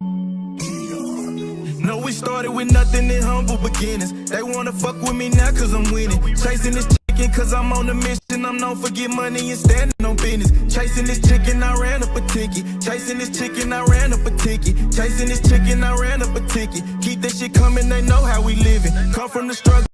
No, we started with nothing in humble beginnings. They wanna fuck with me now cause I'm winning. Chasing this chicken cause I'm on a mission. I'm known for get money and standing on business. Chasing this chicken, I ran up a ticket. Chasing this chicken, I ran up a ticket. Chasing this chicken, I ran up a ticket. Keep that shit coming, they know how we living. Come from the struggle.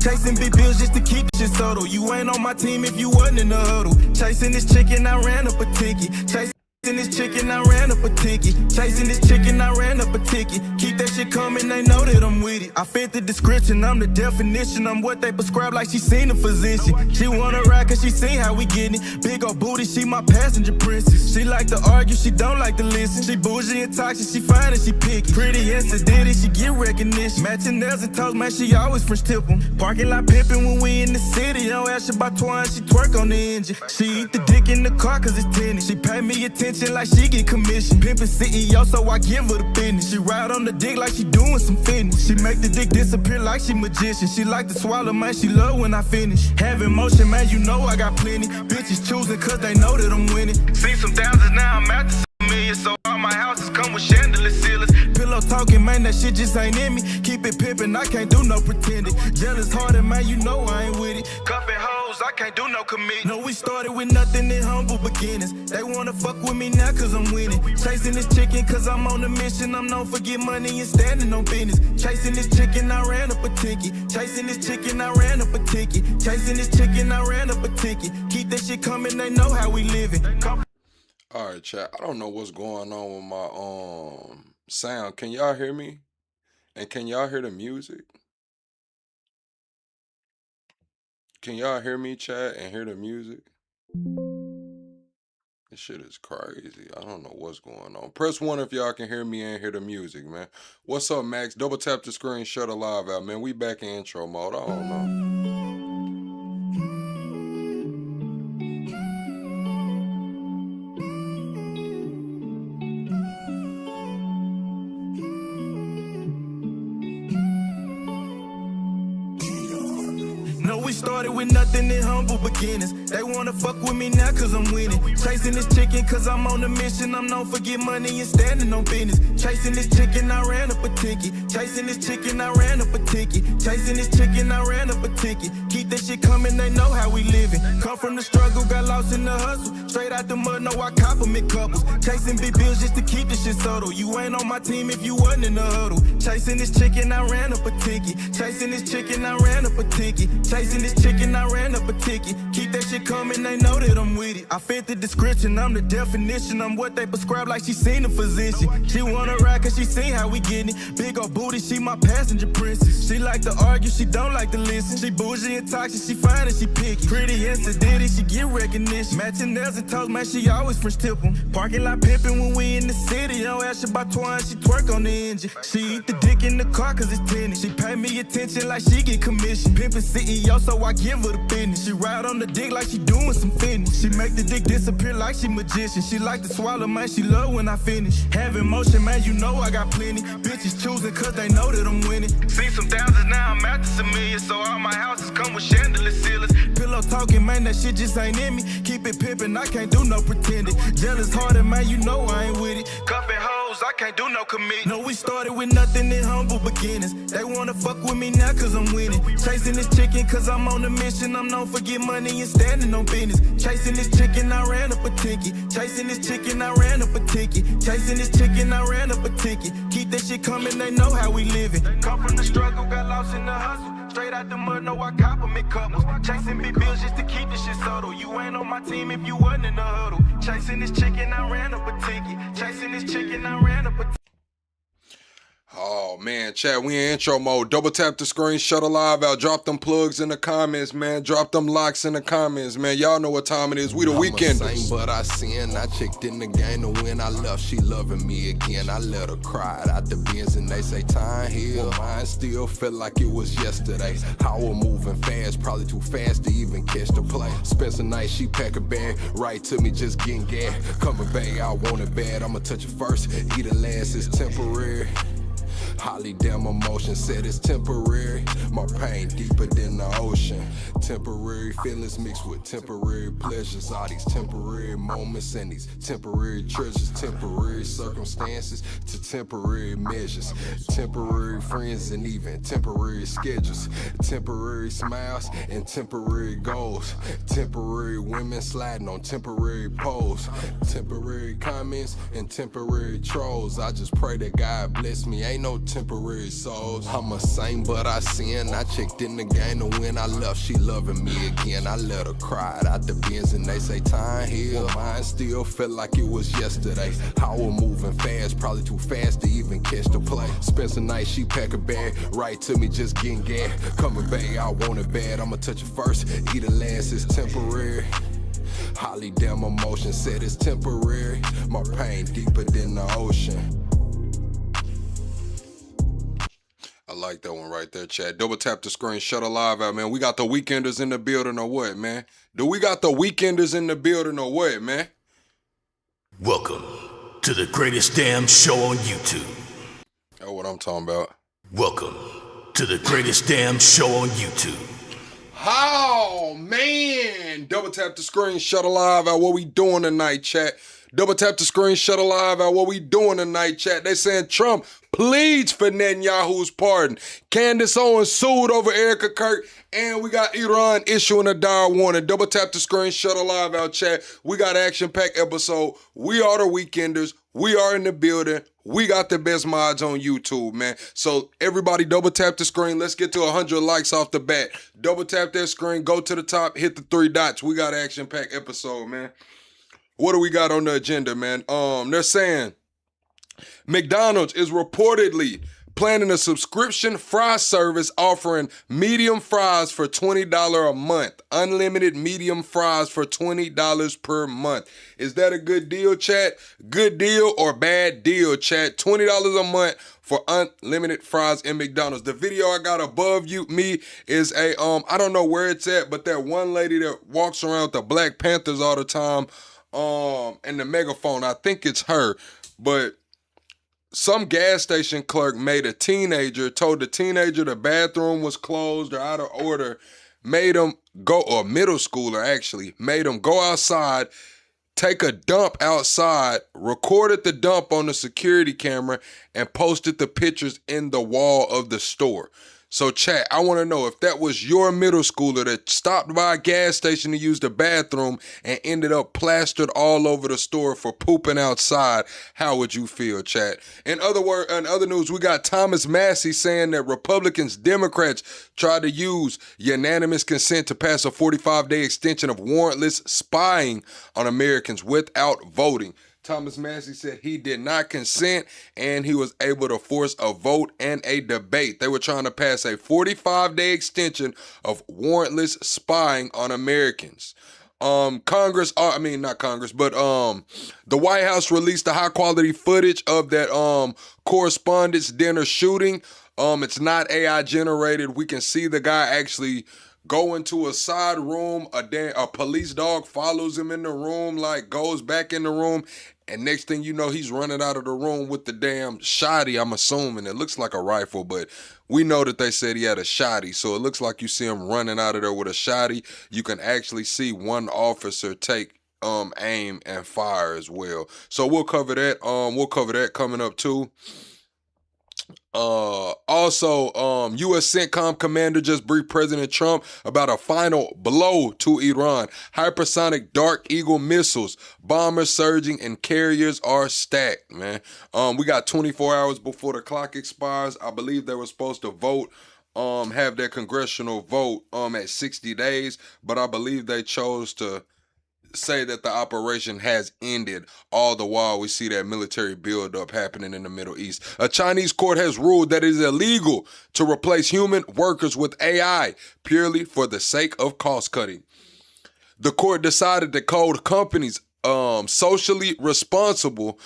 Chasing big bills just to keep the shit subtle. You ain't on my team if you wasn't in the huddle. Chasing this chicken, I ran up a ticket. Chasing this chicken, I ran up a ticket. Chasing this chicken, I ran up a ticket. Keep that shit coming, they know that I'm with it. I fit the description, I'm the definition. I'm what they prescribe like she seen a physician. She wanna ride cause she seen how we getting it. Big old booty, she my passenger princess. She like to argue, she don't like to listen. She bougie and toxic, she fine and she picky. Pretty and sedated, she get recognition. Matching nails and toes, man, she always French tip 'em. Parking lot pimping when we in the city. Don't ask about twine, she twerk on the engine. She eat the dick in the car cause it's tinted. She pay me attention like she get commission. Pimpin' CEO, so I give her the business. She ride on the dick like she doing some fitness. She make the dick disappear like she magician. She like to swallow, man, she love when I finish. Having motion, man, you know I got plenty. Bitches choosing cause they know that I'm winning. See some thousands, now I'm at the million. So all my houses come with chandelier ceilings. Pillow talking, man, that shit just ain't in me. Keep it pimpin', I can't do no pretending. Jealous hearted, man, you know I ain't with it. Cuffin' hoes, I can't do no commit. No, we started with nothing in humble beginnings. They wanna fuck with me now cause I'm winning. Chasing this chicken cause I'm on a mission. I'm known for get money and standing on business. Chasing this chicken, I ran up a ticket. Chasing this chicken, I ran up a ticket. Chasing this chicken, I ran up a ticket. Keep that shit coming, they know how we living. All right, chat. I don't know what's going on with my sound. Can y'all hear me? And can y'all hear the music? Can y'all hear me, chat, and hear the music? This shit is crazy. I don't know what's going on. Press 1 if y'all can hear me and hear the music, man. What's up, Max? Double tap the screen, shut the live out, man. We back in intro mode. I don't know. No, we started with nothing in humble beginnings. They wanna fuck with me now cause I'm winning. Chasing this chicken cause I'm on a mission. I'm known for get money and standing on business. Chasing this chicken, I ran up a ticket. Chasing this chicken, I ran up a ticket. Chasing this chicken, I ran up a ticket. Keep that shit coming, they know how we living. Come from the struggle, got lost in the hustle. Straight out the mud, no, I compliment couples. Chasing big bills just to keep the shit subtle. You ain't on my team if you wasn't in the huddle. Chasing this chicken, I ran up a ticket. Chasing this chicken, I ran up a ticket. Chasing this chicken, I ran up a ticket. Keep that shit coming, they know that I'm with it. I fit the description, I'm the definition. I'm what they prescribe like she seen a physician. She wanna ride cause she seen how we getting it. Big old booty, she my passenger princess. She like to argue, she don't like to listen. She bougie and toxic, she fine and she picky. Pretty and sedated, she get recognition. Matching nails and toes, man, she always French tip 'em. Parking lot pimping when we in the city. Don't ask about twine, she twerk on the engine. She eat the dick in the car cause it's tinted. She pay me attention like she get commission. Pimpin' CEO, so I give her the business. She ride on the dick like she doing some fitness. She make the dick disappear like she magician. She like to swallow, man, she love when I finish. Having motion, man, you know I got plenty. Bitches choosing cause they know that I'm winning. See some thousands, now I'm at the million. So all my houses come with chandelier ceilings. Pillow talking, man, that shit just ain't in me. Keep it pimpin', I can't do no pretending. Jealous hearted, man, you know I ain't with it. Cuffin' hoes, I can't do no commit. No, we started with nothing in humble beginnings. They wanna fuck with me now cause I'm winning. Chasing this chicken cause I'm on a mission. I'm known for get money and standing on business. Chasing this chicken, I ran up a ticket. Chasing this chicken, I ran up a ticket. Chasing this chicken, I ran up a ticket. Keep that shit coming, they know how we living. Come from the struggle, got lost in the hustle. Straight out the mud, no, I compliment couples. Chasing big bills just to keep the shit subtle. You ain't on my team if you wasn't in the huddle. Chasing this chicken, I ran up a ticket. Chasing this chicken, I ran up a ticket. Oh, man, chat, we in intro mode. Double tap the screen, shut the live out. Drop them plugs in the comments, man. Drop them locks in the comments, man. Y'all know what time it is. We the weekenders. But I sin. I checked in the game to win. I left, she loving me again. I let her cry out the bins and they say time heal. Mine still felt like it was yesterday. How we're moving fast, probably too fast to even catch the play. Spent a night, she pack a bag right to me, just getting gas. Coming back, I want it bad. I'ma touch it first. Eat it last, it's temporary. Holly damn emotion said it's temporary. My pain deeper than the ocean. Temporary feelings mixed with temporary pleasures. All these temporary moments and these temporary treasures. Temporary circumstances to temporary measures. Temporary friends and even temporary schedules. Temporary smiles and temporary goals. Temporary women sliding on temporary poles. Temporary comments and temporary trolls. I just pray that God bless me. Ain't no temporary souls. I'm a saint, but I sin. I checked in the game to win. I left, she loving me again. I let her cry out the bins and they say time heal. Mine still felt like it was yesterday. How we're moving fast, probably too fast to even catch the play. Spend the night, she pack a bag, right to me, just getting gas. Coming back, I want it bad. I'ma touch it first, eat it last, it's temporary. Holly damn emotion said it's temporary. My pain deeper than the ocean. I like that one right there, chat. Double tap the screen, shut a live out, man. We got the weekenders in the building or what, man? Do we got the weekenders in the building or what, man? Welcome to the greatest damn show on YouTube. That's what I'm talking about. Welcome to the greatest damn show on YouTube. Oh, man. Double tap the screen, shut a live out. What we doing tonight, chat? Double tap the screen, shut a live out. What we doing tonight, chat? They saying Trump pleads for Netanyahu's pardon. Candace Owens sued over Erika, Kirk. And we got Iran issuing a dire warning. Double tap the screen, shut a live out, chat. We got action-packed episode. We are the weekenders. We are in the building. We got the best mods on YouTube, man. So everybody double tap the screen. Let's get to 100 likes off the bat. Double tap that screen. Go to the top. Hit the 3 dots. We got an action-packed episode, man. What do we got on the agenda, man? They're saying McDonald's is reportedly planning a subscription fry service offering medium fries for $20 a month. Unlimited medium fries for $20 per month. Is that a good deal, chat? Good deal or bad deal, chat? $20 a month for unlimited fries in McDonald's. The video I got above me is a, I don't know where it's at, but that one lady that walks around with the Black Panthers all the time, and the megaphone, I think it's her, but some gas station clerk told the teenager the bathroom was closed or out of order, made him go, or middle schooler actually, made him go outside, take a dump outside, recorded the dump on the security camera, and posted the pictures in the wall of the store. So chat, I want to know if that was your middle schooler that stopped by a gas station to use the bathroom and ended up plastered all over the store for pooping outside, how would you feel, chat? In other news, we got Thomas Massey saying that Republicans, Democrats tried to use unanimous consent to pass a 45-day extension of warrantless spying on Americans without voting. Thomas Massey said he did not consent and he was able to force a vote and a debate. They were trying to pass a 45-day extension of warrantless spying on Americans. The White House released the high-quality footage of that correspondence dinner shooting. It's not AI generated. We can see the guy actually go into a side room. A police dog follows him in the room, like goes back in the room. And next thing you know, he's running out of the room with the damn shotty, I'm assuming. It looks like a rifle, but we know that they said he had a shotty. So it looks like you see him running out of there with a shotty. You can actually see one officer take aim and fire as well. So we'll cover that. We'll cover that coming up too. Also, U.S. CENTCOM commander just briefed President Trump about a final blow to Iran. Hypersonic Dark Eagle missiles, bombers surging, and carriers are stacked, man. We got 24 hours before the clock expires. I believe they were supposed to vote, have their congressional vote at 60 days, but I believe they chose to say that the operation has ended. All the while we see that military buildup happening in the Middle East. A Chinese court has ruled that it is illegal to replace human workers with AI purely for the sake of cost cutting. The court decided to hold companies socially responsible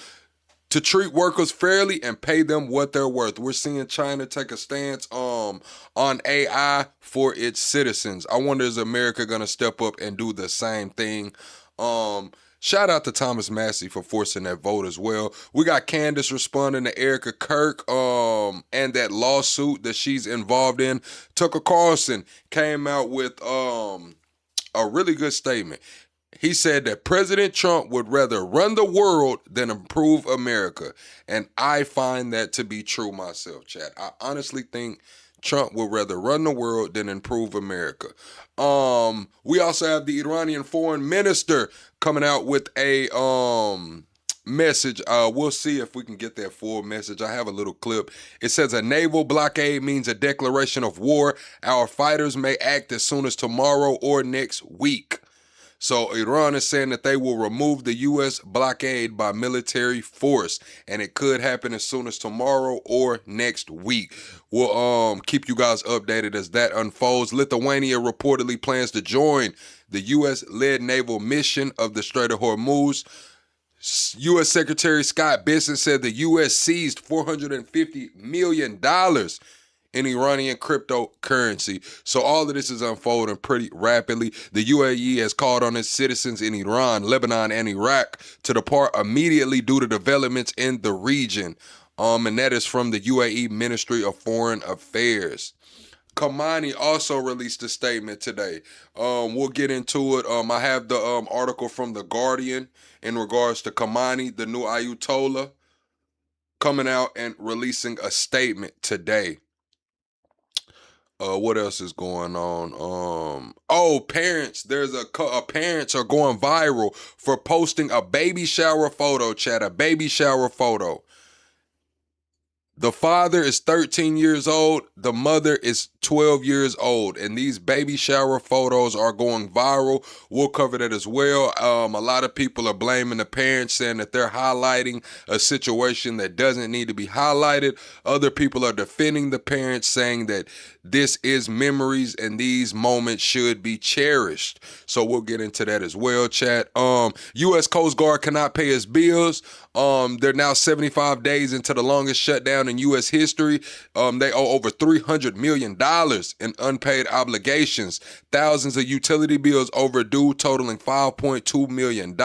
to treat workers fairly and pay them what they're worth. We're seeing China take a stance on AI for its citizens. I wonder, is America gonna step up and do the same thing? Shout out to Thomas Massey for forcing that vote as well. We got Candace responding to Erika Kirk and that lawsuit that she's involved in. Tucker Carlson came out with a really good statement. He said that President Trump would rather run the world than improve America. And I find that to be true myself, chat. I honestly think Trump would rather run the world than improve America. We also have the Iranian foreign minister coming out with a message. We'll see if we can get that full message. I have a little clip. It says a naval blockade means a declaration of war. Our fighters may act as soon as tomorrow or next week. So Iran is saying that they will remove the U.S. blockade by military force, and it could happen as soon as tomorrow or next week. We'll keep you guys updated as that unfolds. Lithuania reportedly plans to join the U.S.-led naval mission of the Strait of Hormuz. U.S. Secretary Scott Bessent said the U.S. seized $450 million in Iranian cryptocurrency. So all of this is unfolding pretty rapidly. The UAE has called on its citizens in Iran, Lebanon, and Iraq to depart immediately due to developments in the region. And that is from the UAE Ministry of Foreign Affairs. Khamenei also released a statement today. We'll get into it. I have the article from The Guardian in regards to Khamenei, the new Ayatollah, coming out and releasing a statement today. What else is going on? Parents. There's parents are going viral for posting a baby shower photo, chat. A baby shower photo. The father is 13 years old. The mother is 12 years old. And these baby shower photos are going viral. We'll cover that as well. A lot of people are blaming the parents, saying that they're highlighting a situation that doesn't need to be highlighted. Other people are defending the parents, saying that this is memories and these moments should be cherished. So we'll get into that as well, chat. U.S. Coast Guard cannot pay its bills. They're now 75 days into the longest shutdown in U.S. history. They owe over $300 million in unpaid obligations. Thousands of utility bills overdue, totaling $5.2 million.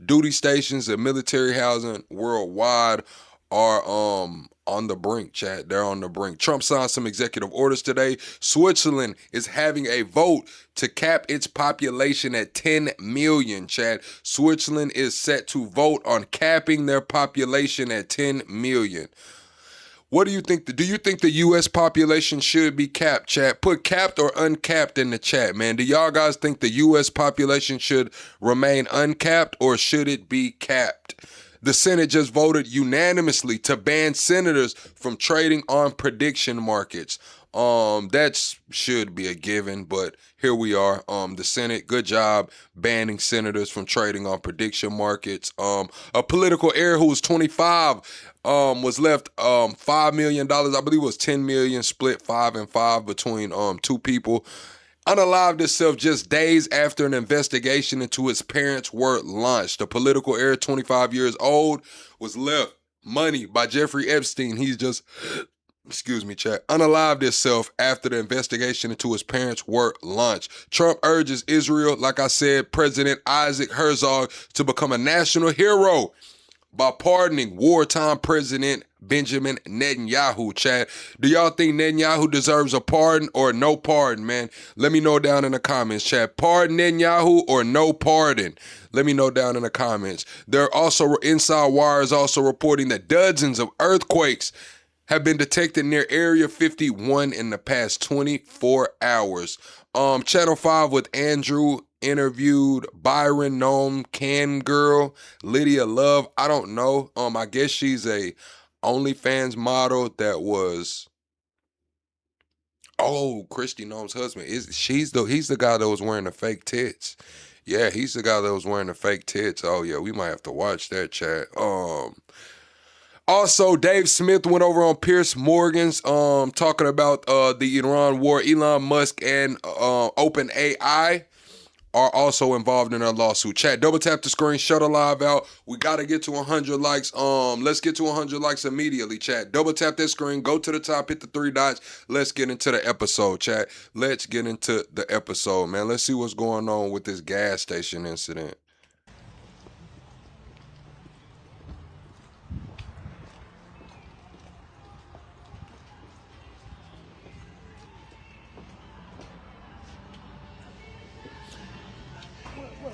Duty stations and military housing worldwide are on the brink, chat. They're on the brink. Trump signed some executive orders today. Switzerland is having a vote to cap its population at 10 million, chat. Switzerland is set to vote on capping their population at 10 million. What do you think? Do you think the U.S. population should be capped, chat? Put capped or uncapped in the chat, man. Do y'all guys think the U.S. population should remain uncapped or should it be capped? The Senate just voted unanimously to ban senators from trading on prediction markets. That should be a given, but here we are. The Senate, good job banning senators from trading on prediction markets. A political heir who was 25 was left $5 million. I believe it was 10 million, split 5 and 5 between two people. Unalived itself just days after an investigation into his parents' were launched. The political heir, 25 years old, was left money by Jeffrey Epstein. He's just, unalived itself after the investigation into his parents' were launched. Trump urges Israel, like I said, President Isaac Herzog to become a national hero by pardoning wartime President Benjamin Netanyahu, chat. Do y'all think Netanyahu deserves a pardon or no pardon, man? Let me know down in the comments, chat. Pardon Netanyahu or no pardon? Let me know down in the comments. There are also, Inside Wire is also reporting that dozens of earthquakes have been detected near Area 51 in the past 24 hours. Channel 5 with Andrew interviewed Byron Nome, Can Girl, Lydia Love. I don't know. I guess she's a OnlyFans model that was Christy Nome's husband. He's the guy that was wearing the fake tits. Yeah, he's the guy that was wearing the fake tits. Oh yeah, we might have to watch that, chat. Also, Dave Smith went over on Piers Morgan's talking about the Iran war. Elon Musk and OpenAI are also involved in a lawsuit. Chat, double tap the screen, shut a live out. We got to get to 100 likes. Let's get to 100 likes immediately, chat. Double tap that screen, go to the top, hit the 3 dots. Let's get into the episode, chat. Let's get into the episode, man. Let's see what's going on with this gas station incident.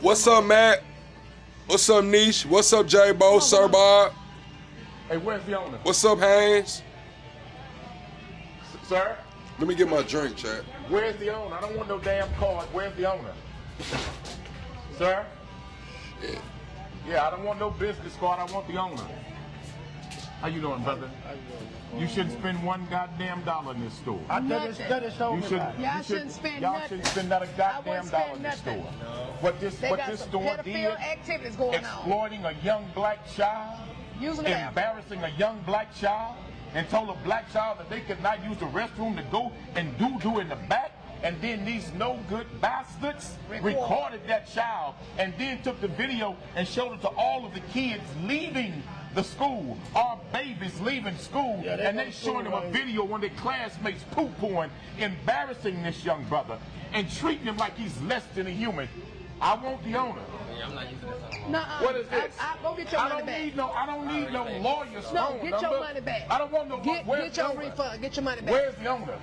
What's up, Matt? What's up, Niche? What's up, J-Bo, Sir Bob? Hey, where's the owner? What's up, Haynes? Sir? Let me get my drink, chat. Where's the owner? I don't want no damn card. Where's the owner? Sir? Yeah, I don't want no business card. I want the owner. How you doing, brother? You shouldn't spend one goddamn dollar in this store. Y'all shouldn't spend Y'all nothing. shouldn't spend not a goddamn dollar in this nothing. store. What this They got some store pedophile did, activities going on. exploiting a young black child, Using the embarrassing a young black child, and told a black child that they could not use the restroom to go and do in the back. And then these no good bastards recorded that child and then took the video and showed it to all of the kids leaving the school, our babies leaving school, and they showing them a video when their classmates poo-pooing, embarrassing this young brother and treating him like he's less than a human. I want the owner. Nuh-uh. What is this? Go get your money back. I don't need no lawyer's No, phone get number. your money back. I don't want no. Get Where's your the owner? refund. Get your money back. Where's the owner?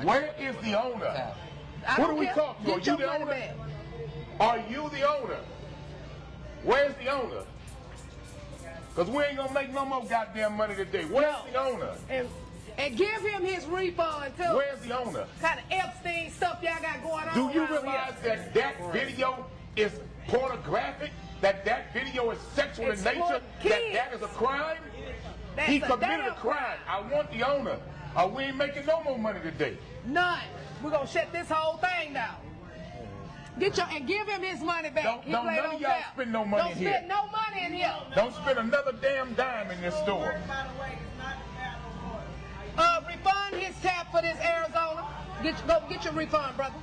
Where is the owner? Who do we talk to? Are Get you your the money owner? back. Are you the owner? Where's the owner? Because we ain't gonna make no more goddamn money today. Where's the owner? And give him his refund too. Where's the owner? Kind of Epstein stuff y'all got going on. Do you around realize here. that video is pornographic? That video is sexual in Exploit nature? kids. That is a crime? That's He a committed a damn crime. I want the owner. We ain't making no more money today. None. We're gonna shut this whole thing down. And give him his money back. Don't He none played of on y'all tap. spend no money Don't here. spend no money in here. Don't spend another damn dime in this store. Refund his tab for this Arizona. Go get your refund, brother.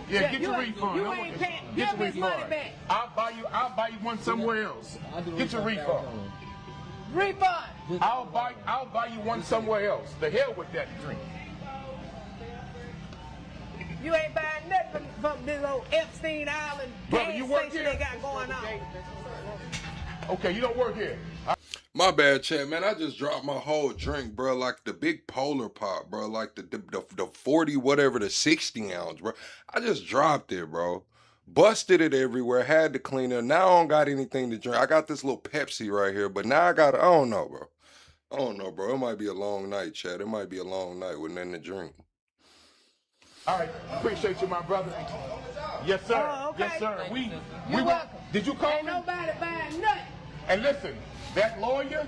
Yeah, get your refund. You ain't paying. Give Get him your his money refund. back. I'll buy you one somewhere else. Get your refund. Refund. I'll buy you one somewhere else. The hell with that drink. You ain't buying nothing from this old Epstein Island Brother, gas you work station here? they got going on. Okay, you don't work here. My bad, chat, man. I just dropped my whole drink, bro. Like the big polar pop, bro. Like the 40, whatever, the 60 ounce, bro. I just dropped it, bro. Busted it everywhere. Had to clean it. Now I don't got anything to drink. I got this little Pepsi right here, but now I got, I don't know, bro. I don't know, bro. It might be a long night, chat. It might be a long night with nothing to drink. All right, appreciate you, my brother. Yes, sir. Oh, okay. Yes, sir. You're welcome. Did you call Ain't me? nobody buying nothing. And listen, that lawyer,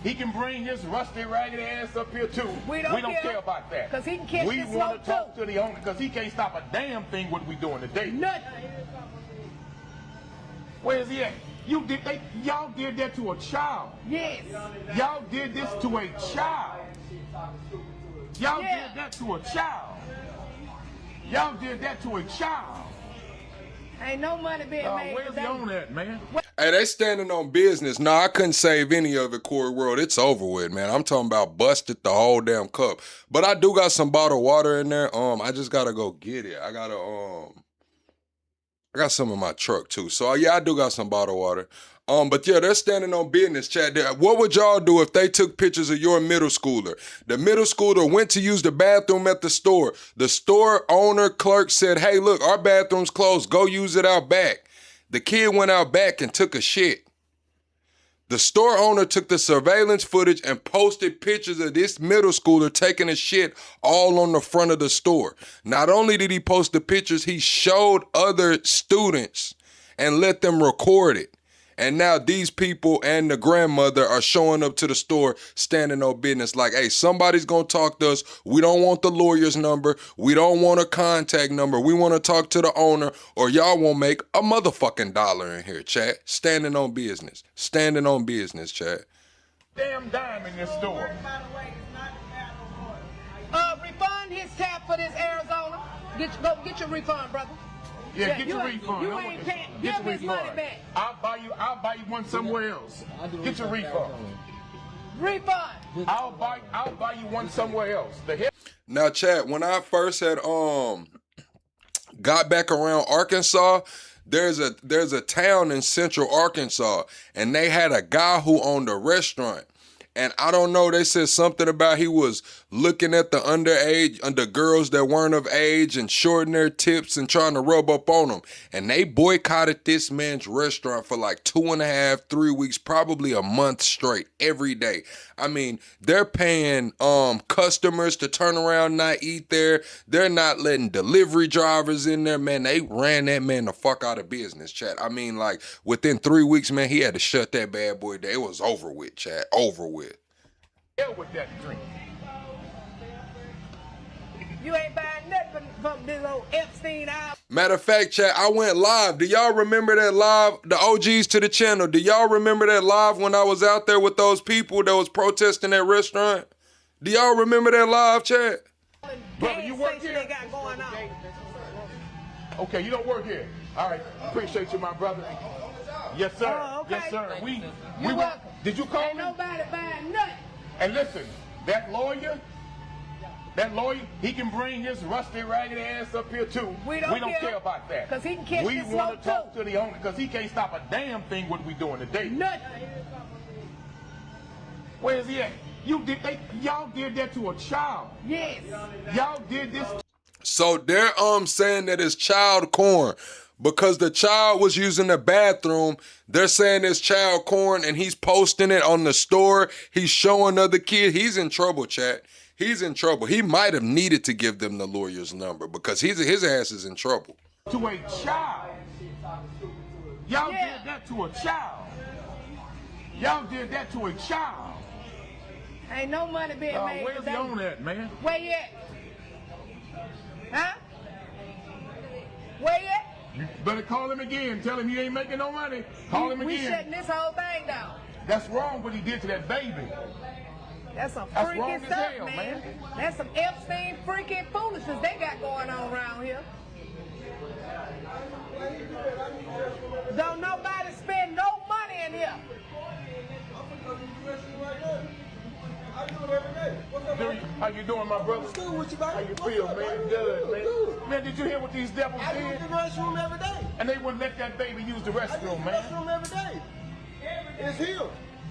he can bring his rusty, ragged ass up here too. We don't care about that. 'Cause he can catch we this want load, to talk too. to the owner because he can't stop a damn thing what we doing today. Nothing. Where is he at? Y'all did that to a child. Yes. Y'all did this to a child. Y'all Yeah. did that to a child. Y'all did that to a child. Ain't no money being made Where's the today. owner at, man? Hey, they standing on business. No, I couldn't save any of it, Corey World. It's over with, man. I'm talking about busted the whole damn cup. But I do got some bottled water in there. I just gotta go get it. I got some in my truck too. So yeah, I do got some bottled water. But yeah, they're standing on business, chat. What would y'all do if they took pictures of your middle schooler? The middle schooler went to use the bathroom at the store. The store owner clerk said, hey, look, our bathroom's closed. Go use it out back. The kid went out back and took a shit. The store owner took the surveillance footage and posted pictures of this middle schooler taking a shit all on the front of the store. Not only did he post the pictures, he showed other students and let them record it. And now these people and the grandmother are showing up to the store standing on business like, hey, somebody's going to talk to us. We don't want the lawyer's number. We don't want a contact number. We want to talk to the owner or y'all won't make a motherfucking dollar in here, chat. Standing on business. Standing on business, chat. Damn dime in this store. Refund his tab for this Arizona. Go get your refund, brother. Yeah, get your refund. You ain't paying. Give Get him your his money refund. back. I'll buy you one somewhere else. Get your refund. Refund. I'll buy you one somewhere else. The hell. Now, chat, when I first had got back around Arkansas, there's a town in central Arkansas, and they had a guy who owned a restaurant. And I don't know, they said something about he was looking at the underage, under girls that weren't of age and shorting their tips and trying to rub up on them. And they boycotted this man's restaurant for like 2.5, 3 weeks, probably a month straight, every day. I mean, they're paying customers to turn around and not eat there. They're not letting delivery drivers in there, man. They ran that man the fuck out of business, chat. I mean, like, within 3 weeks, man, he had to shut that bad boy down. It was over with, chat. Over with. Hell with that drink. You ain't buying nothing from this old Epstein out. Matter of fact, chat, I went live. Do y'all remember that live? The OGs to the channel. Do y'all remember that live when I was out there with those people that was protesting that restaurant? Do y'all remember that live, chat? Brother, you work here? They got going on. Okay, you don't work here. All right, appreciate you, my brother. Yes, sir. Oh, okay. Yes, sir. We welcome. Did you call Ain't me? nobody buying nothing. And listen, that lawyer, he can bring his rusty, ragged ass up here too. We don't care about that. Because he can catch we this want smoke to talk too. to the owner because he can't stop a damn thing what we doing today. Nothing. Where is he at? Y'all did that to a child. Yes. Y'all did this. So they're saying that it's child corn. Because the child was using the bathroom, they're saying it's child corn and he's posting it on the store. He's showing other kids. He's in trouble, chat. He's in trouble. He might have needed to give them the lawyer's number because his ass is in trouble. To a child. Y'all did that to a child. Y'all did that to a child. Ain't no money being made Where's today. the owner at, man? Where you at? Huh? Where you at? You better call him again. Tell him he ain't making no money. Call him We again. shutting this whole thing down. That's wrong what he did to that baby. That's some That's freaky wrong as stuff, hell, man. man. That's some Epstein freaky foolishness they got going on around here. Don't nobody spend no money in here. How you doing, my brother? Good with you, buddy. How you feel, man? Good, man. Man, did you hear what these devils I did? use the restroom every day. And they wouldn't let that baby use the I use the restroom, man. restroom every day. It's him.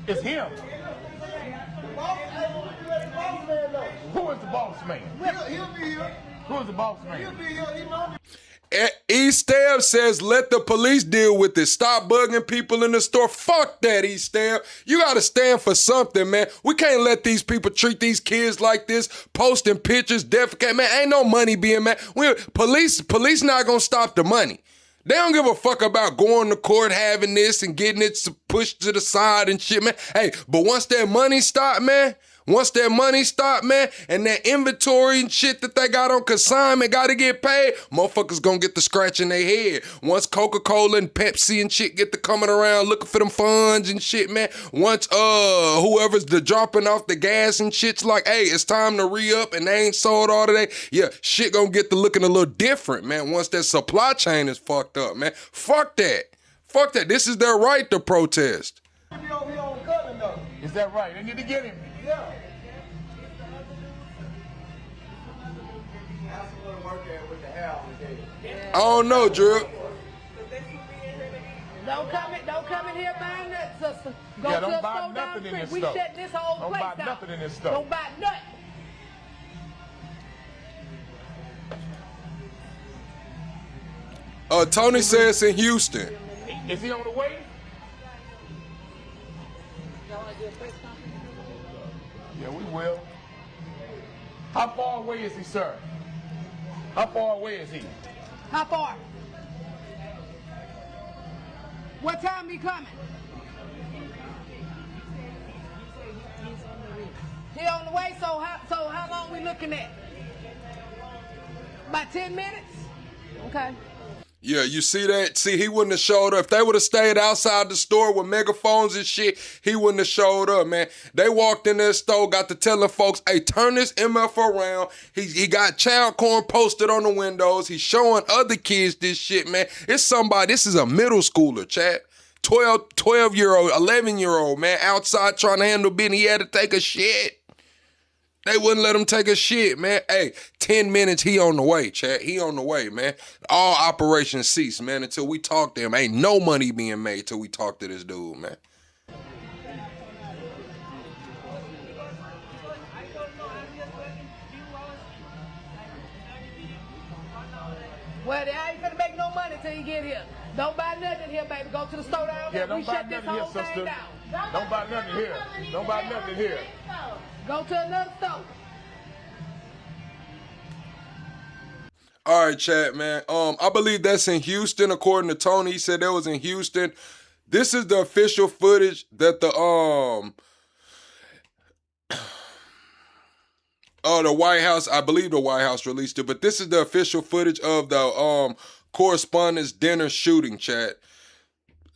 It's him. The boss man though. Who is the boss man? He'll be here. Who is the boss He'll man? be here. He know me. E-Stab says, let the police deal with it. Stop bugging people in the store. Fuck that, E-Stab. You got to stand for something, man. We can't let these people treat these kids like this, posting pictures, defecate. Man, ain't no money being made. Police not going to stop the money. They don't give a fuck about going to court, having this and getting it pushed to the side and shit, man. Hey, but once that money stop, man, and that inventory and shit that they got on consignment got to get paid, motherfuckers gonna get the scratch in their head. Once Coca-Cola and Pepsi and shit get to coming around looking for them funds and shit, man. Once whoever's dropping off the gas and shit's like, hey, it's time to re-up and they ain't sold all today. Yeah, shit gonna get to looking a little different, man. Once that supply chain is fucked up, man. Fuck that. Fuck that. This is their right to protest. Is that right? They need to get him. Yeah. I don't know, Drew. Don't come in here buying nothing, sister. Go Yeah, to don't a buy store down nothing the in street. this We stuff. shutting this whole Don't place buy down. nothing in this stuff. Don't buy nothing. Tony says in Houston. Is he on the way? Yeah, we will. How far away is he, sir? How far away is he? How far? What time he coming? He on the way, so how long we looking at? About 10 minutes? Okay. Yeah, you see that? See, he wouldn't have showed up. If they would have stayed outside the store with megaphones and shit, he wouldn't have showed up, man. They walked in their store, got to telling folks, hey, turn this MF around. He got child corn posted on the windows. He's showing other kids this shit, man. It's somebody, this is a middle schooler, chat. 12-year-old, 11-year-old, man, outside trying to handle business. He had to take a shit. They wouldn't let him take a shit, man. Hey, 10 minutes, he on the way, chat. He on the way, man. All operations cease, man, until we talk to him. Ain't no money being made till we talk to this dude, man. Well, they ain't gonna make no money till you get here. Don't buy nothing here, baby. Go to the store down there. Yeah, don't We buy shut this nothing here, whole thing sister. down. Don't buy nothing here. Don't buy nothing here. Go to another store. All right, chat, man. I believe that's in Houston, according to Tony. He said that was in Houston. This is the official footage that the White House, I believe the White House released it, but this is the official footage of the correspondence dinner shooting, chat.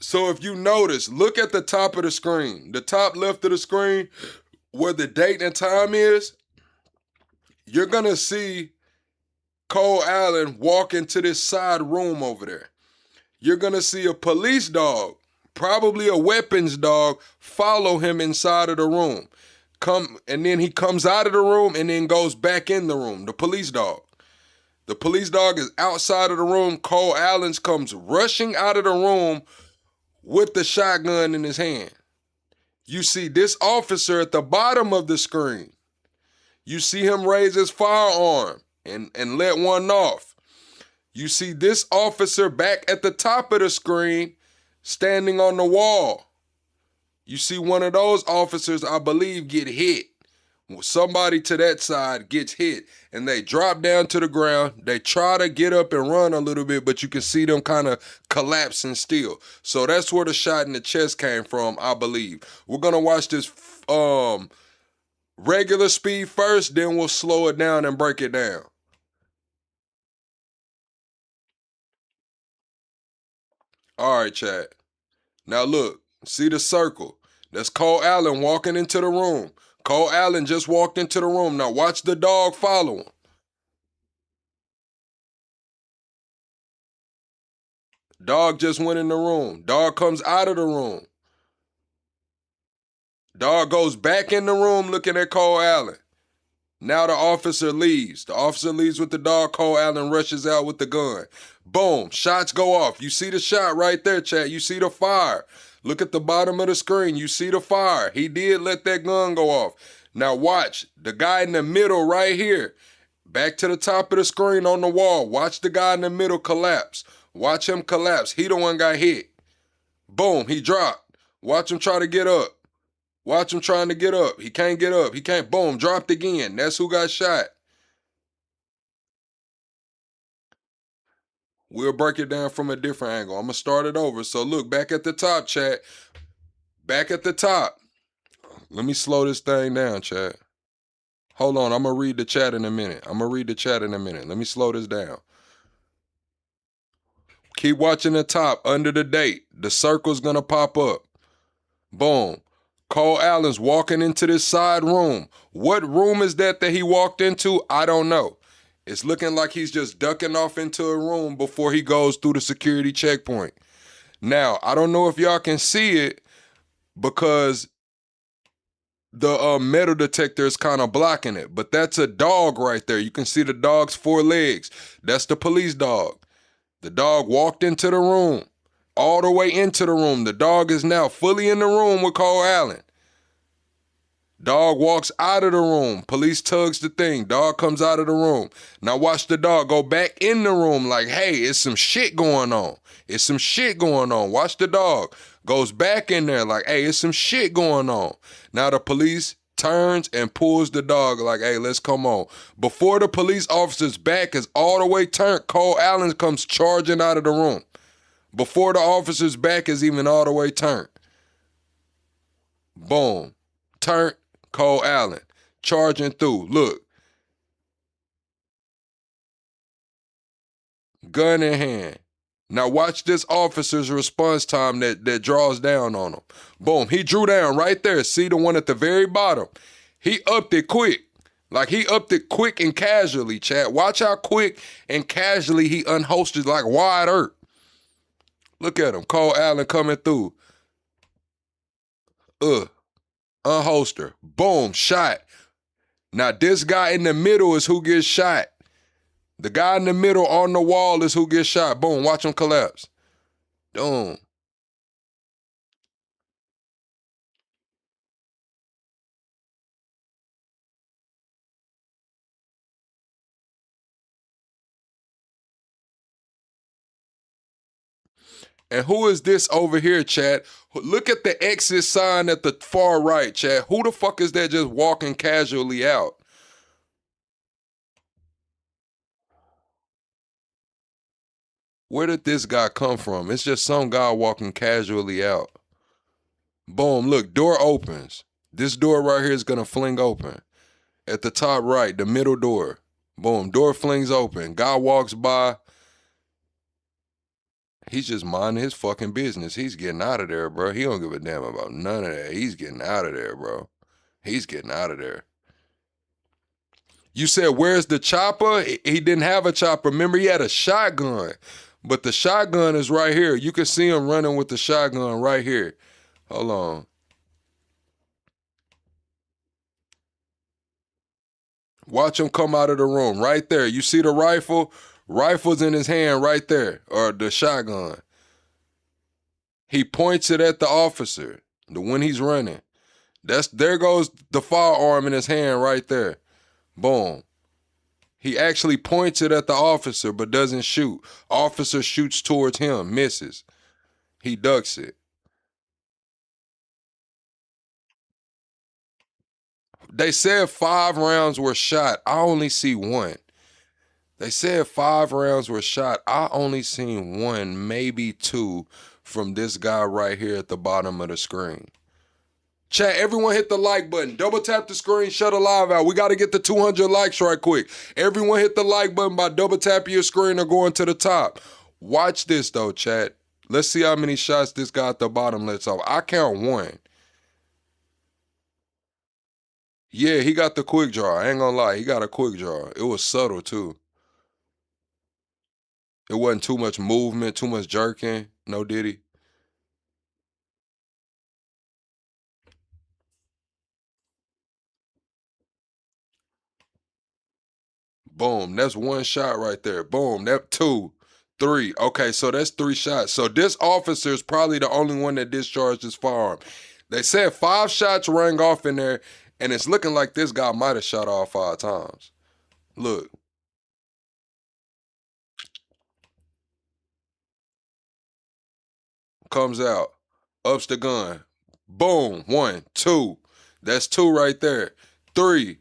So if you notice, look at the top of the screen. The top left of the screen, where the date and time is, you're gonna see Cole Allen walk into this side room over there. You're gonna see a police dog, probably a weapons dog, follow him inside of the room. And then he comes out of the room and then goes back in the room, the police dog. The police dog is outside of the room. Cole Allen comes rushing out of the room with the shotgun in his hand. You see this officer at the bottom of the screen. You see him raise his firearm and let one off. You see this officer back at the top of the screen standing on the wall. You see one of those officers, I believe, get hit. Somebody to that side gets hit and they drop down to the ground. They try to get up and run a little bit, but you can see them kind of collapsing still. So that's where the shot in the chest came from, I believe. We're going to watch this regular speed first, then we'll slow it down and break it down. All right, chat. Now look, see the circle. That's Cole Allen walking into the room. Cole Allen just walked into the room. Now watch the dog follow him. Dog just went in the room. Dog comes out of the room. Dog goes back in the room looking at Cole Allen. Now the officer leaves. The officer leaves with the dog. Cole Allen rushes out with the gun. Boom. Shots go off. You see the shot right there, chat. You see the fire. Look at the bottom of the screen. You see the fire. He did let that gun go off. Now watch. The guy in the middle right here. Back to the top of the screen on the wall. Watch the guy in the middle collapse. Watch him collapse. He the one got hit. Boom. He dropped. Watch him try to get up. Watch him trying to get up. He can't get up. He can't. Boom. Dropped again. That's who got shot. We'll break it down from a different angle. I'm going to start it over. So look, back at the top, chat. Back at the top. Let me slow this thing down, chat. Hold on. I'm going to read the chat in a minute. Let me slow this down. Keep watching the top. Under the date. The circle's going to pop up. Boom. Cole Allen's walking into this side room. What room is that he walked into? I don't know. It's looking like he's just ducking off into a room before he goes through the security checkpoint. Now, I don't know if y'all can see it because the metal detector is kind of blocking it, but that's a dog right there. You can see the dog's 4 legs. That's the police dog. The dog walked into the room. All the way into the room. The dog is now fully in the room with Cole Allen. Dog walks out of the room. Police tugs the thing. Dog comes out of the room. Now watch the dog go back in the room like, hey, it's some shit going on. It's some shit going on. Watch the dog. Goes back in there like, hey, it's some shit going on. Now the police turns and pulls the dog like, hey, let's come on. Before the police officer's back is all the way turned, Cole Allen comes charging out of the room. Before the officer's back is even all the way turned. Boom. Turned, Cole Allen. Charging through. Look. Gun in hand. Now watch this officer's response time that draws down on him. Boom. He drew down right there. See the one at the very bottom. He upped it quick. Like he upped it quick and casually, chat. Watch how quick and casually he unholstered like Wide Earth. Look at him. Cole Allen coming through. Unholster. Boom. Shot. Now this guy in the middle is who gets shot. The guy in the middle on the wall is who gets shot. Boom. Watch him collapse. Boom. And who is this over here, chat? Look at the exit sign at the far right, chat. Who the fuck is that just walking casually out? Where did this guy come from? It's just some guy walking casually out. Boom, look, door opens. This door right here is gonna fling open. At the top right, the middle door. Boom, door flings open. Guy walks by. He's just minding his fucking business. He's getting out of there, bro. He don't give a damn about none of that. He's getting out of there, bro. He's getting out of there. You said, where's the chopper? He didn't have a chopper. Remember, he had a shotgun. But the shotgun is right here. You can see him running with the shotgun right here. Hold on. Watch him come out of the room right there. You see the rifle? Rifle's in his hand right there, or the shotgun. He points it at the officer, when he's running. There goes the firearm in his hand right there. Boom. He actually points it at the officer, but doesn't shoot. Officer shoots towards him, misses. He ducks it. They said 5 rounds were shot. I only see 1. They said 5 rounds were shot. I only seen 1, maybe 2 from this guy right here at the bottom of the screen. Chat, everyone hit the like button. Double tap the screen, shut the live out. We got to get the 200 likes right quick. Everyone hit the like button by double tapping your screen or going to the top. Watch this though, chat. Let's see how many shots this guy at the bottom lets off. I count 1. Yeah, he got the quick draw. I ain't gonna lie, he got a quick draw. It was subtle too. It wasn't too much movement, too much jerking. No diddy. Boom, that's 1 shot right there. Boom, that 2, 3. Okay, so that's 3 shots. So this officer is probably the only one that discharged his firearm. They said 5 shots rang off in there, and it's looking like this guy might have shot all 5 times. Look. Comes out, ups the gun. Boom, 1, 2. That's 2 right there. 3.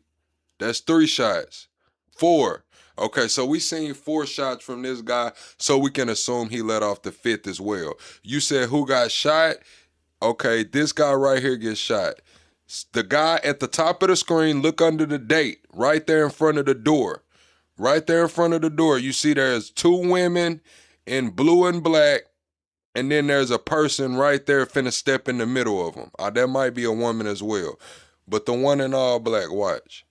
That's 3 shots. 4. Okay, so we seen 4 shots from this guy, so we can assume he let off the 5th as well. You said who got shot? Okay, this guy right here gets shot. The guy at the top of the screen, look under the date, right there in front of the door. Right there in front of the door, you see there's 2 women in blue and black, and then there's a person right there finna step in the middle of them. That might be a woman as well. But the one in all black, watch.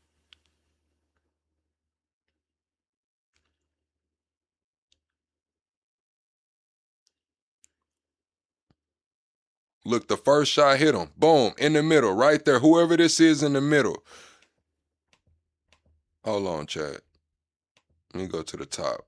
Look, the first shot hit him. Boom, in the middle, right there. Whoever this is in the middle. Hold on, chat. Let me go to the top.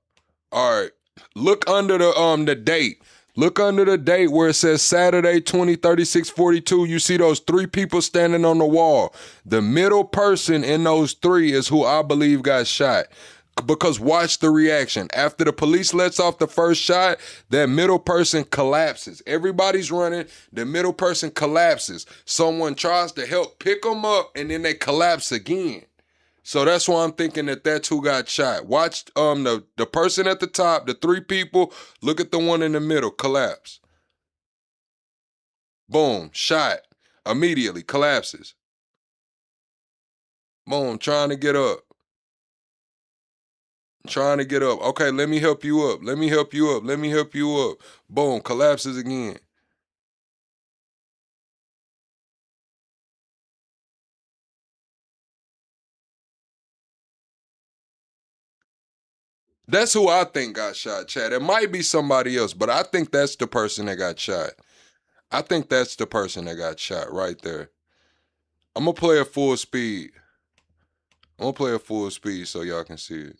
All right. Look under the date. Look under the date where it says Saturday 203642. You see those 3 people standing on the wall. The middle person in those 3 is who I believe got shot. Because watch the reaction. After the police lets off the first shot, that middle person collapses. Everybody's running. The middle person collapses. Someone tries to help pick them up, and then they collapse again. So that's why I'm thinking that that's who got shot. Watch the person at the top, the 3 people. Look at the one in the middle, collapse. Boom, shot. Immediately collapses. Boom, trying to get up. Trying to get up. Okay, let me help you up. Let me help you up. Let me help you up. Boom, collapses again. That's who I think got shot, Chad. It might be somebody else, but I think that's the person that got shot. I think that's the person that got shot right there. I'm going to play at full speed. I'm going to play at full speed so y'all can see it.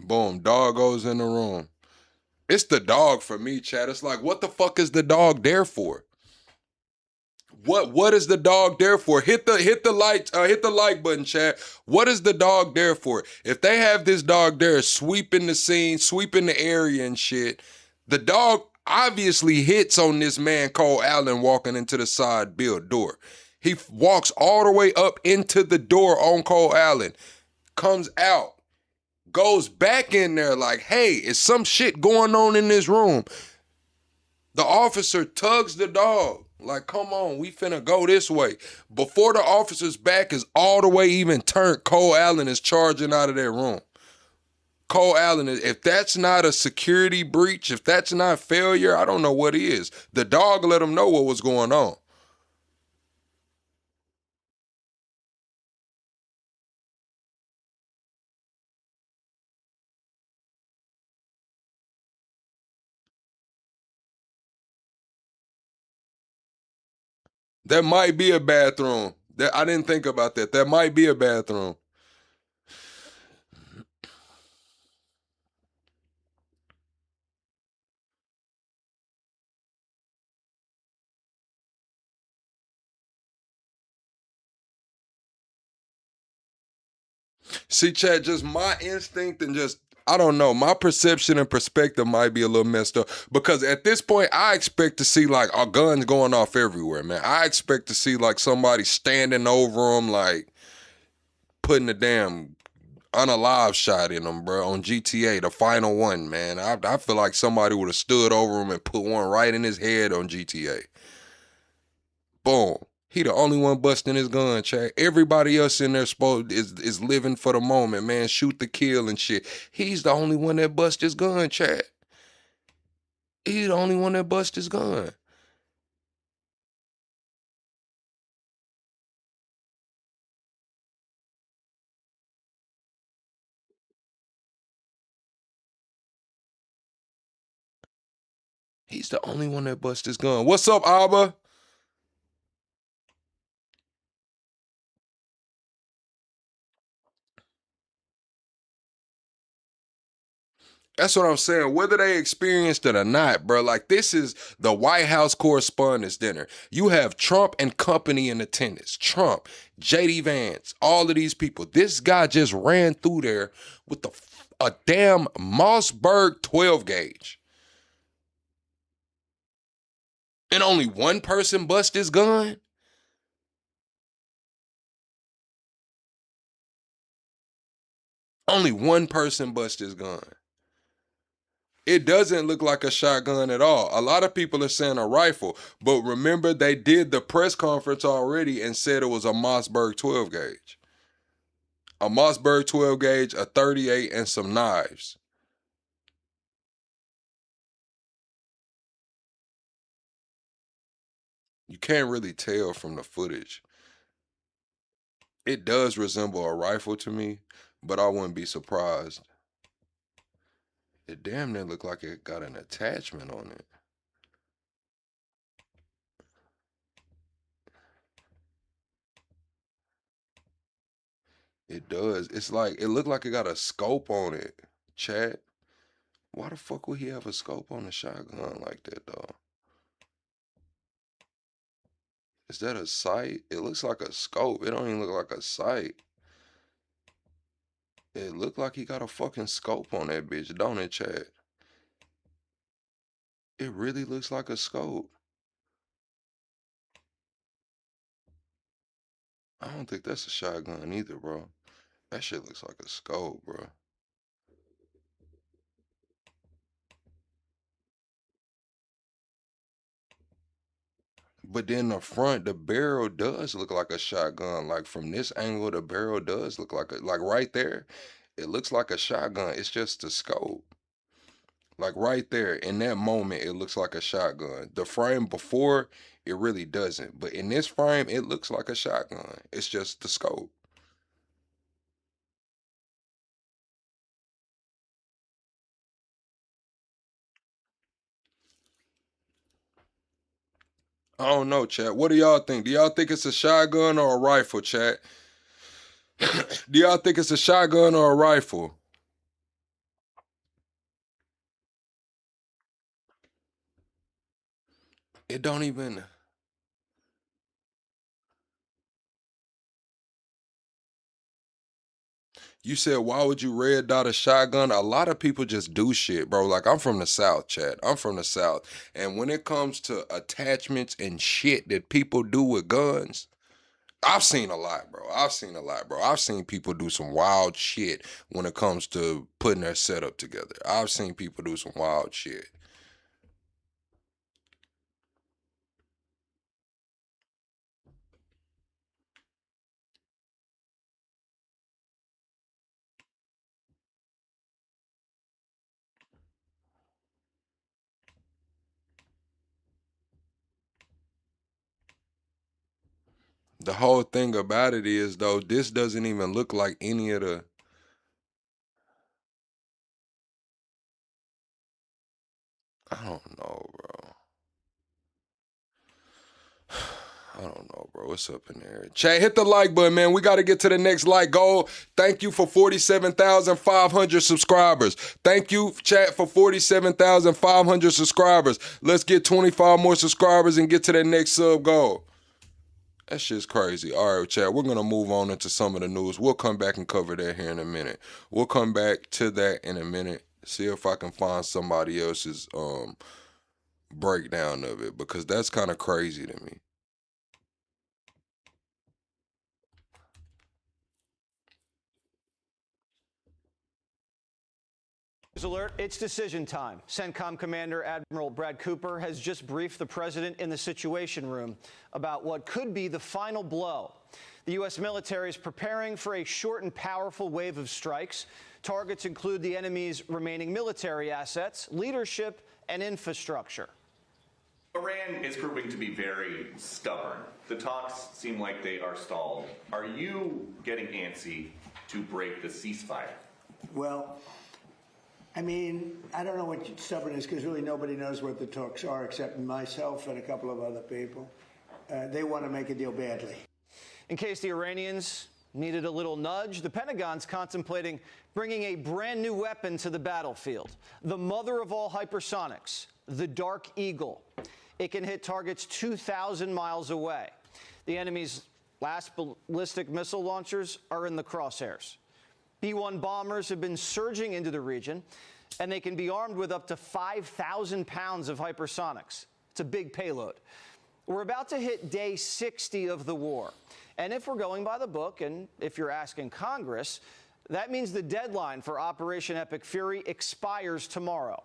Boom, dog goes in the room. It's the dog for me, Chad. It's like, what the fuck is the dog there for? What is the dog there for? Hit the like button, chat. What is the dog there for? If they have this dog there sweeping the scene, sweeping the area and shit, the dog obviously hits on this man Cole Allen walking into the side build door. He walks all the way up into the door on Cole Allen, comes out, goes back in there like, hey, is some shit going on in this room? The officer tugs the dog. Like, come on, we finna go this way. Before the officer's back is all the way even turned, Cole Allen is charging out of that room. Cole Allen, if that's not a security breach, if that's not failure, I don't know what is. The dog let him know what was going on. That might be a bathroom. I didn't think about that. That might be a bathroom. See, Chad, just my instinct and just, I don't know, my perception and perspective might be a little messed up because at this point, I expect to see like our guns going off everywhere, man. I expect to see like somebody standing over them, like putting a damn unalive shot in them, bro, on GTA, the final one, man. I feel like somebody would have stood over him and put one right in his head on GTA. Boom. He the only one busting his gun, Chad. Everybody else in there is living for the moment, man. Shoot the kill and shit. He's the only one that bust his gun, Chad. He's the only one that bust his gun. He's the only one that bust his gun. What's up, Abba? That's what I'm saying. Whether they experienced it or not, bro, like this is the White House Correspondents' Dinner. You have Trump and company in attendance. Trump, J.D. Vance, all of these people. This guy just ran through there with a damn Mossberg 12 gauge. And only one person bust his gun? Only one person bust his gun. It doesn't look like a shotgun at all. A lot of people are saying a rifle, but remember they did the press conference already and said it was a Mossberg 12 gauge. A Mossberg 12 gauge, a 38, and some knives. You can't really tell from the footage. It does resemble a rifle to me, but I wouldn't be surprised. It damn near looked like it got an attachment on it. It does. It's like, it looked like it got a scope on it, Chad. Why the fuck would he have a scope on a shotgun like that, though? Is that a sight? It looks like a scope. It don't even look like a sight. It looked like he got a fucking scope on that bitch, don't it, Chad? It really looks like a scope. I don't think that's a shotgun either, bro. That shit looks like a scope, bro. But then the front, the barrel does look like a shotgun. Like from this angle, the barrel does look like right there, it looks like a shotgun. It's just a scope. Like right there, in that moment, it looks like a shotgun. The frame before, it really doesn't. But in this frame, it looks like a shotgun. It's just the scope. I don't know, chat. What do y'all think? Do y'all think it's a shotgun or a rifle, chat? Do y'all think it's a shotgun or a rifle? It don't even. You said, why would you red dot a shotgun? A lot of people just do shit, bro. Like, I'm from the South, Chad. I'm from the South. And when it comes to attachments and shit that people do with guns, I've seen a lot, bro. I've seen people do some wild shit when it comes to putting their setup together. I've seen people do some wild shit. The whole thing about it is, though, this doesn't even look like any of the... I don't know, bro. I don't know, bro. What's up in there? Chat, hit the like button, man. We got to get to the next like goal. Thank you for 47,500 subscribers. Thank you, chat, for 47,500 subscribers. Let's get 25 more subscribers and get to that next sub goal. That shit's crazy. All right, chat, we're going to move on into some of the news. We'll come back and cover that here in a minute. We'll come back to that in a minute. See if I can find somebody else's breakdown of it, because that's kind of crazy to me. Alert, it's decision time. CENTCOM Commander Admiral Brad Cooper has just briefed the president in the Situation Room about what could be the final blow. The U.S. military is preparing for a short and powerful wave of strikes. Targets include the enemy's remaining military assets, leadership, and infrastructure. Iran is proving to be very stubborn. The talks seem like they are stalled. Are you getting antsy to break the ceasefire? Well, I mean, I don't know what stubborn is, because really nobody knows what the talks are except myself and a couple of other people. They want to make a deal badly. In case the Iranians needed a little nudge, the Pentagon's contemplating bringing a brand new weapon to the battlefield, the mother of all hypersonics, the Dark Eagle. It can hit targets 2,000 miles away. The enemy's last ballistic missile launchers are in the crosshairs. B-1 bombers have been surging into the region, and they can be armed with up to 5,000 pounds of hypersonics. It's a big payload. We're about to hit day 60 of the war. And if we're going by the book, and if you're asking Congress, that means the deadline for Operation Epic Fury expires tomorrow.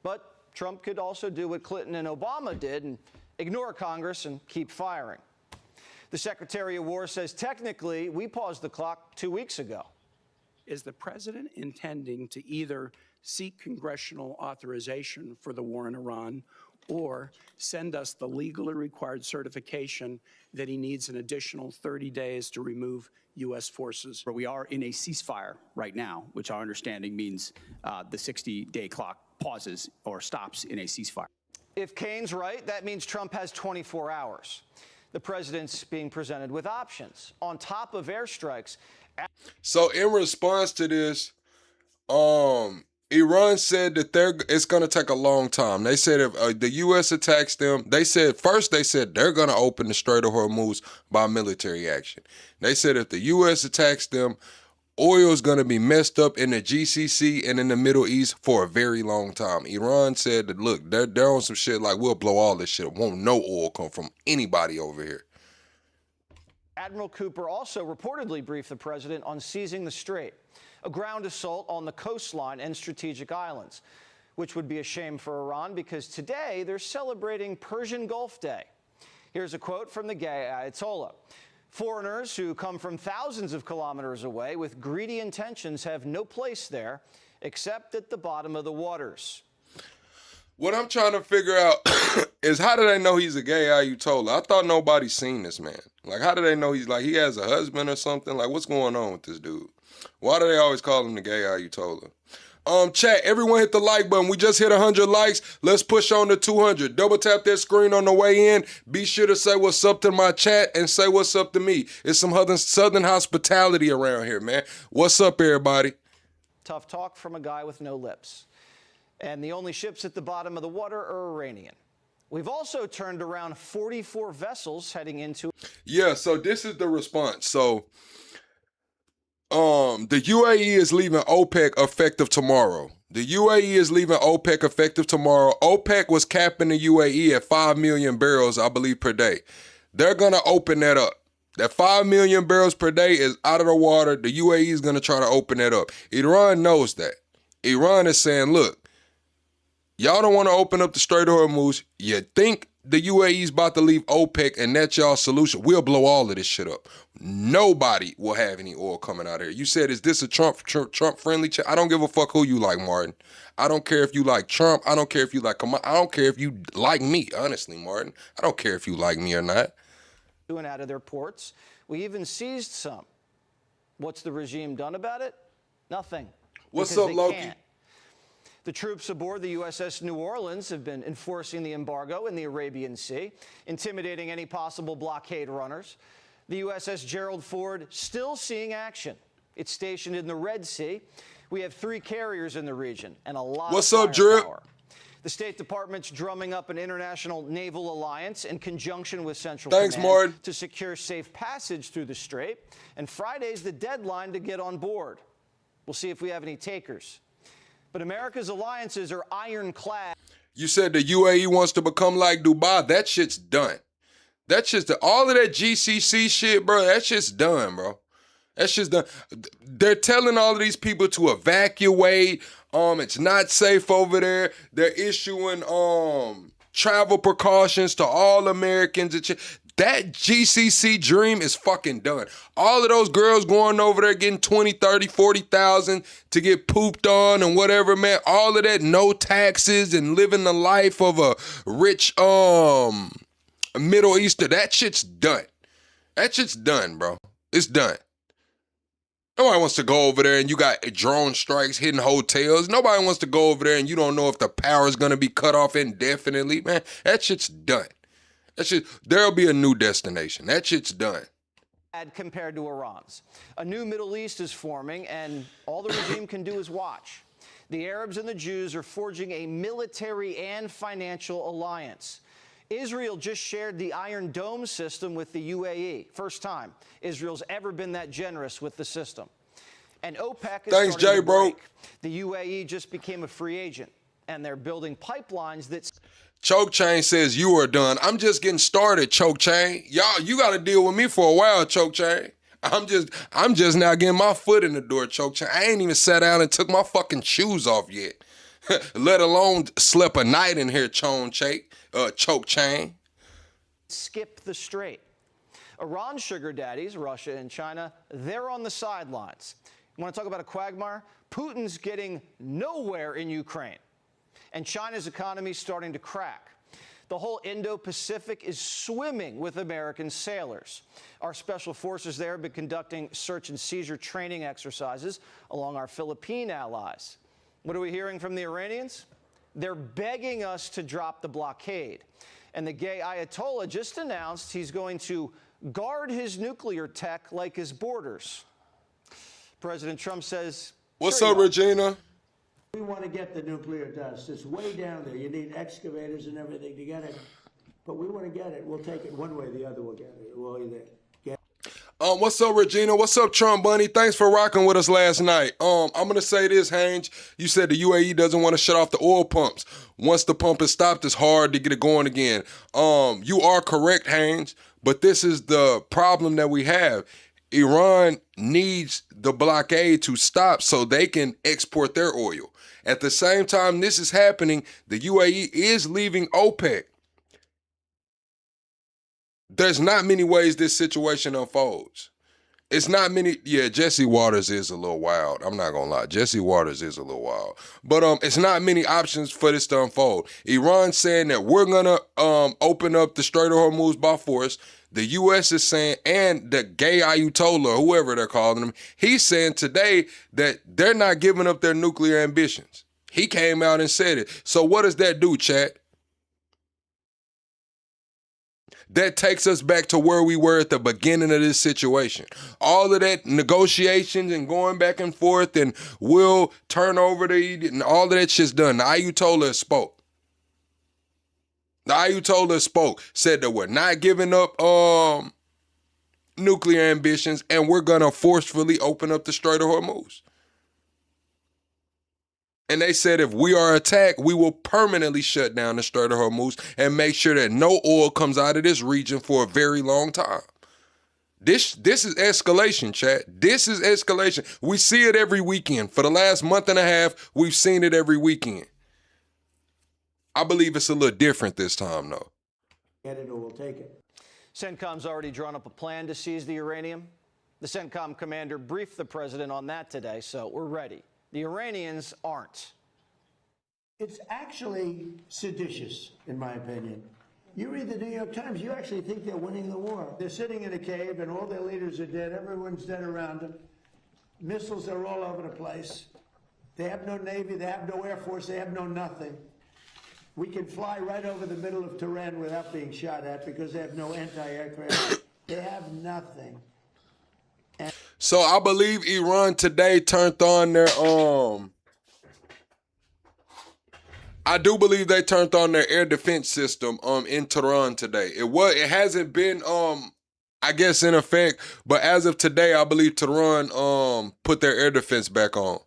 But Trump could also do what Clinton and Obama did and ignore Congress and keep firing. The Secretary of War says technically we paused the clock 2 weeks ago. Is the president intending to either seek congressional authorization for the war in Iran or send us the legally required certification that he needs an additional 30 days to remove U.S. forces? We are in a ceasefire right now, which our understanding means the 60-day clock pauses or stops in a ceasefire. If Kane's right, that means Trump has 24 hours. The president's being presented with options on top of airstrikes. So in response to this, Iran said that it's going to take a long time. They said if the U.S. attacks them, they said they're going to open the Strait of Hormuz by military action. They said if the U.S. attacks them, oil is going to be messed up in the GCC and in the Middle East for a very long time. Iran said that, look, they're on some shit like, we'll blow all this shit. Won't no oil come from anybody over here. Admiral Cooper also reportedly briefed the president on seizing the strait, a ground assault on the coastline and strategic islands, which would be a shame for Iran because today they're celebrating Persian Gulf Day. Here's a quote from the gay Ayatollah. Foreigners who come from thousands of kilometers away with greedy intentions have no place there except at the bottom of the waters. What I'm trying to figure out is how do they know he's a gay Ayatollah? I thought nobody's seen this man. Like, how do they know he has a husband or something? Like, what's going on with this dude? Why do they always call him the gay Ayatollah? Chat, everyone hit the like button. We just hit 100 likes. Let's push on to 200. Double tap that screen on the way in. Be sure to say what's up to my chat and say what's up to me. It's some southern hospitality around here, man. What's up, everybody? Tough talk from a guy with no lips. And the only ships at the bottom of the water are Iranian. We've also turned around 44 vessels heading into... Yeah, so this is the response. So The UAE is leaving OPEC effective tomorrow. The UAE is leaving OPEC effective tomorrow. OPEC was capping the UAE at 5 million barrels, I believe, per day. They're going to open that up. That 5 million barrels per day is out of the water. The UAE is going to try to open that up. Iran knows that. Iran is saying, look, y'all don't want to open up the Strait of Hormuz. You think the UAE is about to leave OPEC and that's y'all's solution? We'll blow all of this shit up. Nobody will have any oil coming out of here. You said, is this a Trump-friendly chat? I don't give a fuck who you like, Martin. I don't care if you like Trump. I don't care if you like Kamala. I don't care if you like me, honestly, Martin. I don't care if you like me or not. Doing out of their ports. We even seized some. What's the regime done about it? Nothing. What's up, Loki? Can't. The troops aboard the USS New Orleans have been enforcing the embargo in the Arabian Sea, intimidating any possible blockade runners. The USS Gerald Ford still seeing action. It's stationed in the Red Sea. We have 3 carriers in the region and a lot What's of up, Drip? firepower. The State Department's drumming up an international naval alliance in conjunction with Central Command Martin. to secure safe passage through the strait. And Friday's the deadline to get on board. We'll see if we have any takers. But America's alliances are ironclad. You said the UAE wants to become like Dubai. That shit's done. That shit's all of that GCC shit, bro. That shit's done, bro. That shit's done. They're telling all of these people to evacuate. It's not safe over there. They're issuing travel precautions to all Americans and shit. That GCC dream is fucking done. All of those girls going over there getting 20, 30, 40,000 to get pooped on and whatever, man. All of that, no taxes and living the life of a rich Middle Eastern. That shit's done. That shit's done, bro. It's done. Nobody wants to go over there and you got drone strikes hitting hotels. Nobody wants to go over there and you don't know if the power is going to be cut off indefinitely. Man, that shit's done. That shit, there'll be a new destination. That shit's done. Compared to Iran's. A new Middle East is forming, and all the regime can do is watch. The Arabs and the Jews are forging a military and financial alliance. Israel just shared the Iron Dome system with the UAE. First time Israel's ever been that generous with the system. And OPEC is Thanks, Jay, bro. The UAE just became a free agent, and they're building pipelines that... Choke Chain says you are done. I'm just getting started, Choke Chain. Y'all, you got to deal with me for a while, Choke Chain. I'm just now getting my foot in the door, Choke Chain. I ain't even sat down and took my fucking shoes off yet. Let alone slept a night in here, Choke Chain. Skip the strait. Iran's sugar daddies, Russia and China, they're on the sidelines. You want to talk about a quagmire? Putin's getting nowhere in Ukraine. And China's economy is starting to crack. The whole Indo-Pacific is swimming with American sailors. Our special forces there have been conducting search and seizure training exercises along our Philippine allies. What are we hearing from the Iranians? They're begging us to drop the blockade. And the gay Ayatollah just announced he's going to guard his nuclear tech like his borders. President Trump says... What's up, Regina? We want to get the nuclear dust. It's way down there. You need excavators and everything to get it. But we want to get it. We'll take it one way or the other. We'll get it. We'll either get it. What's up, Regina? What's up, Trump Bunny? Thanks for rocking with us last night. I'm going to say this, Haynes. You said the UAE doesn't want to shut off the oil pumps. Once the pump is stopped, it's hard to get it going again. You are correct, Haynes, but this is the problem that we have. Iran needs the blockade to stop so they can export their oil. At the same time this is happening, the UAE is leaving OPEC. There's not many ways this situation unfolds. It's not many. Yeah, Jesse Waters is a little wild. I'm not going to lie. Jesse Waters is a little wild. But it's not many options for this to unfold. Iran saying that we're going to open up the Strait of Hormuz by force. The U.S. is saying, and the gay Ayatollah, whoever they're calling him, he's saying today that they're not giving up their nuclear ambitions. He came out and said it. So what does that do, chat? That takes us back to where we were at the beginning of this situation. All of that negotiations and going back and forth and we'll turn over and all of that shit's done. The Ayatollah spoke. The Ayatollah spoke, said that we're not giving up nuclear ambitions, and we're going to forcefully open up the Strait of Hormuz. And they said if we are attacked, we will permanently shut down the Strait of Hormuz and make sure that no oil comes out of this region for a very long time. This is escalation, chat. This is escalation. We see it every weekend. For the last month and a half, we've seen it every weekend. I believe it's a little different this time, though. Get it or we'll take it. CENTCOM's already drawn up a plan to seize the uranium. The CENTCOM commander briefed the president on that today, so we're ready. The Iranians aren't. It's actually seditious, in my opinion. You read the New York Times, you actually think they're winning the war. They're sitting in a cave and all their leaders are dead. Everyone's dead around them. Missiles are all over the place. They have no Navy, they have no Air Force, they have no nothing. We can fly right over the middle of Tehran without being shot at because they have no anti-aircraft. They have nothing. So I believe Iran today turned on their I do believe they turned on their air defense system in Tehran today. It hasn't been I guess in effect, but as of today I believe Tehran put their air defense back on.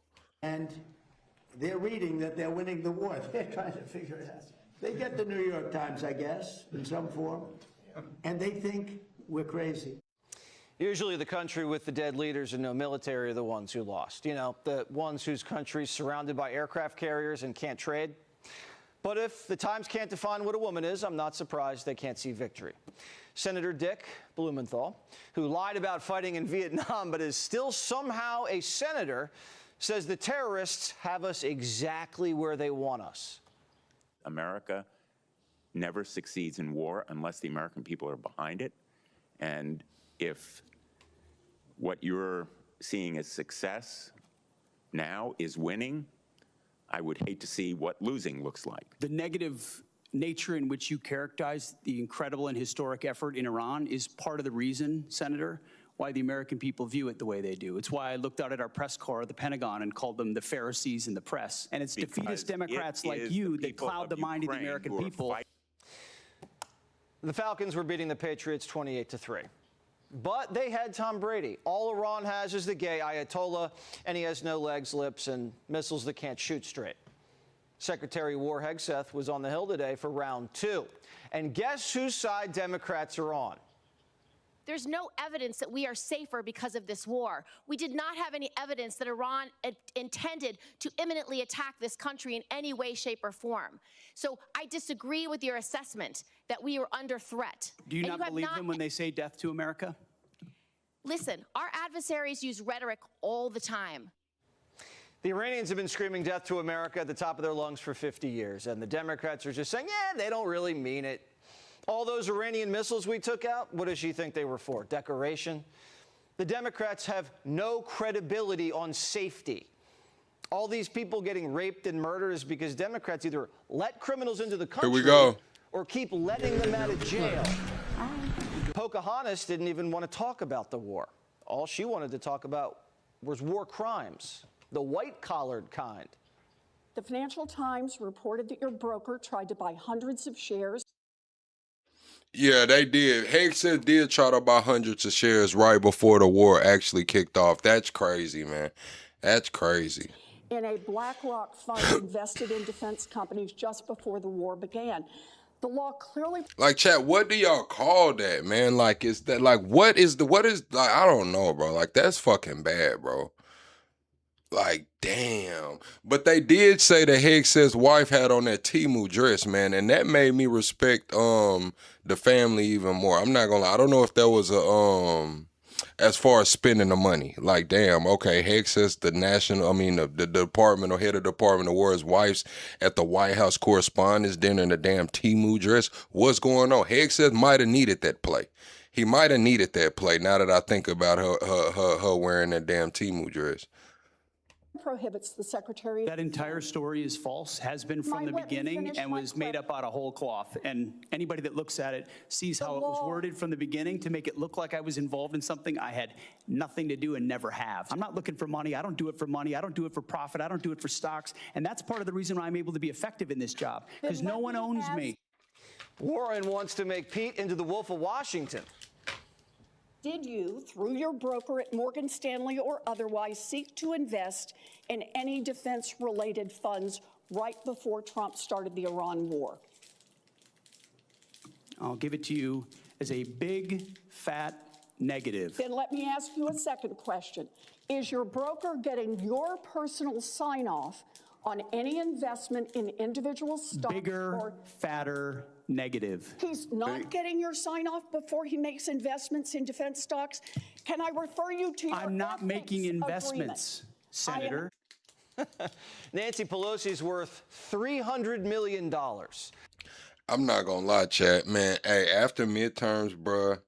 And they're reading that they're winning the war. They're trying to figure it out. They get the New York Times, I guess, in some form, and they think we're crazy. Usually the country with the dead leaders and no military are the ones who lost. You know, the ones whose country's surrounded by aircraft carriers and can't trade. But if the Times can't define what a woman is, I'm not surprised they can't see victory. Senator Dick Blumenthal, who lied about fighting in Vietnam but is still somehow a senator, says the terrorists have us exactly where they want us. America never succeeds in war unless the American people are behind it. And if what you're seeing as success now is winning, I would hate to see what losing looks like. The negative nature in which you characterize the incredible and historic effort in Iran is part of the reason, Senator, why the American people view it the way they do. It's why I looked out at our press corps at the Pentagon and called them the Pharisees in the press. And it's defeatist Democrats like you that cloud the mind of the American people. The Falcons were beating the Patriots 28-3. But they had Tom Brady. All Iran has is the gay Ayatollah, and he has no legs, lips, and missiles that can't shoot straight. Secretary of War Hegseth was on the Hill today for round 2. And guess whose side Democrats are on? There's no evidence that we are safer because of this war. We did not have any evidence that Iran intended to imminently attack this country in any way, shape, or form. So I disagree with your assessment that we are under threat. Do you not believe them when they say death to America? Listen, our adversaries use rhetoric all the time. The Iranians have been screaming death to America at the top of their lungs for 50 years, and the Democrats are just saying, yeah, they don't really mean it. All those Iranian missiles we took out, what does she think they were for? Decoration? The Democrats have no credibility on safety. All these people getting raped and murdered is because Democrats either let criminals into the country Here we go. or keep letting them out of jail. Pocahontas didn't even want to talk about the war. All she wanted to talk about was war crimes, the white-collared kind. The Financial Times reported that your broker tried to buy hundreds of shares. Yeah, they did. Hegseth did try to buy hundreds of shares right before the war actually kicked off. That's crazy, man. That's crazy. In a BlackRock fund invested in defense companies just before the war began. The law clearly... Like, chat, what do y'all call that, man? Like, is that, like, what is, like, I don't know, bro. Like, that's fucking bad, bro. Like, damn. But they did say that Hegseth's wife had on that Temu dress, man, and that made me respect the family even more. I'm not gonna lie. I don't know if that was a as far as spending the money. Like, damn, okay, Hegseth's the department or head of Department of War's wife's at the White House Correspondents' Dinner in the damn Temu dress. What's going on? Hegseth might have needed that play. He might have needed that play now that I think about her wearing that damn Temu dress. Prohibits the secretary. That entire story is false, has been from the beginning, and was made up out of whole cloth. And anybody that looks at it sees how it was worded from the beginning to make it look like I was involved in something I had nothing to do and never have. I'm not looking for money. I don't do it for money. I don't do it for profit. I don't do it for stocks. And that's part of the reason why I'm able to be effective in this job, because no one owns me. Warren wants to make Pete into the Wolf of Washington. Did you, through your broker at Morgan Stanley or otherwise, seek to invest in any defense-related funds right before Trump started the Iran war? I'll give it to you as a big, fat negative. Then let me ask you a second question. Is your broker getting your personal sign-off on any investment in individual stocks? Bigger, fatter, negative. He's not getting your sign-off before he makes investments in defense stocks? Can I refer you to your I'm not making investments, Senator. Nancy Pelosi's worth $300 million. I'm not gonna lie, chat, man. Hey, after midterms, bruh,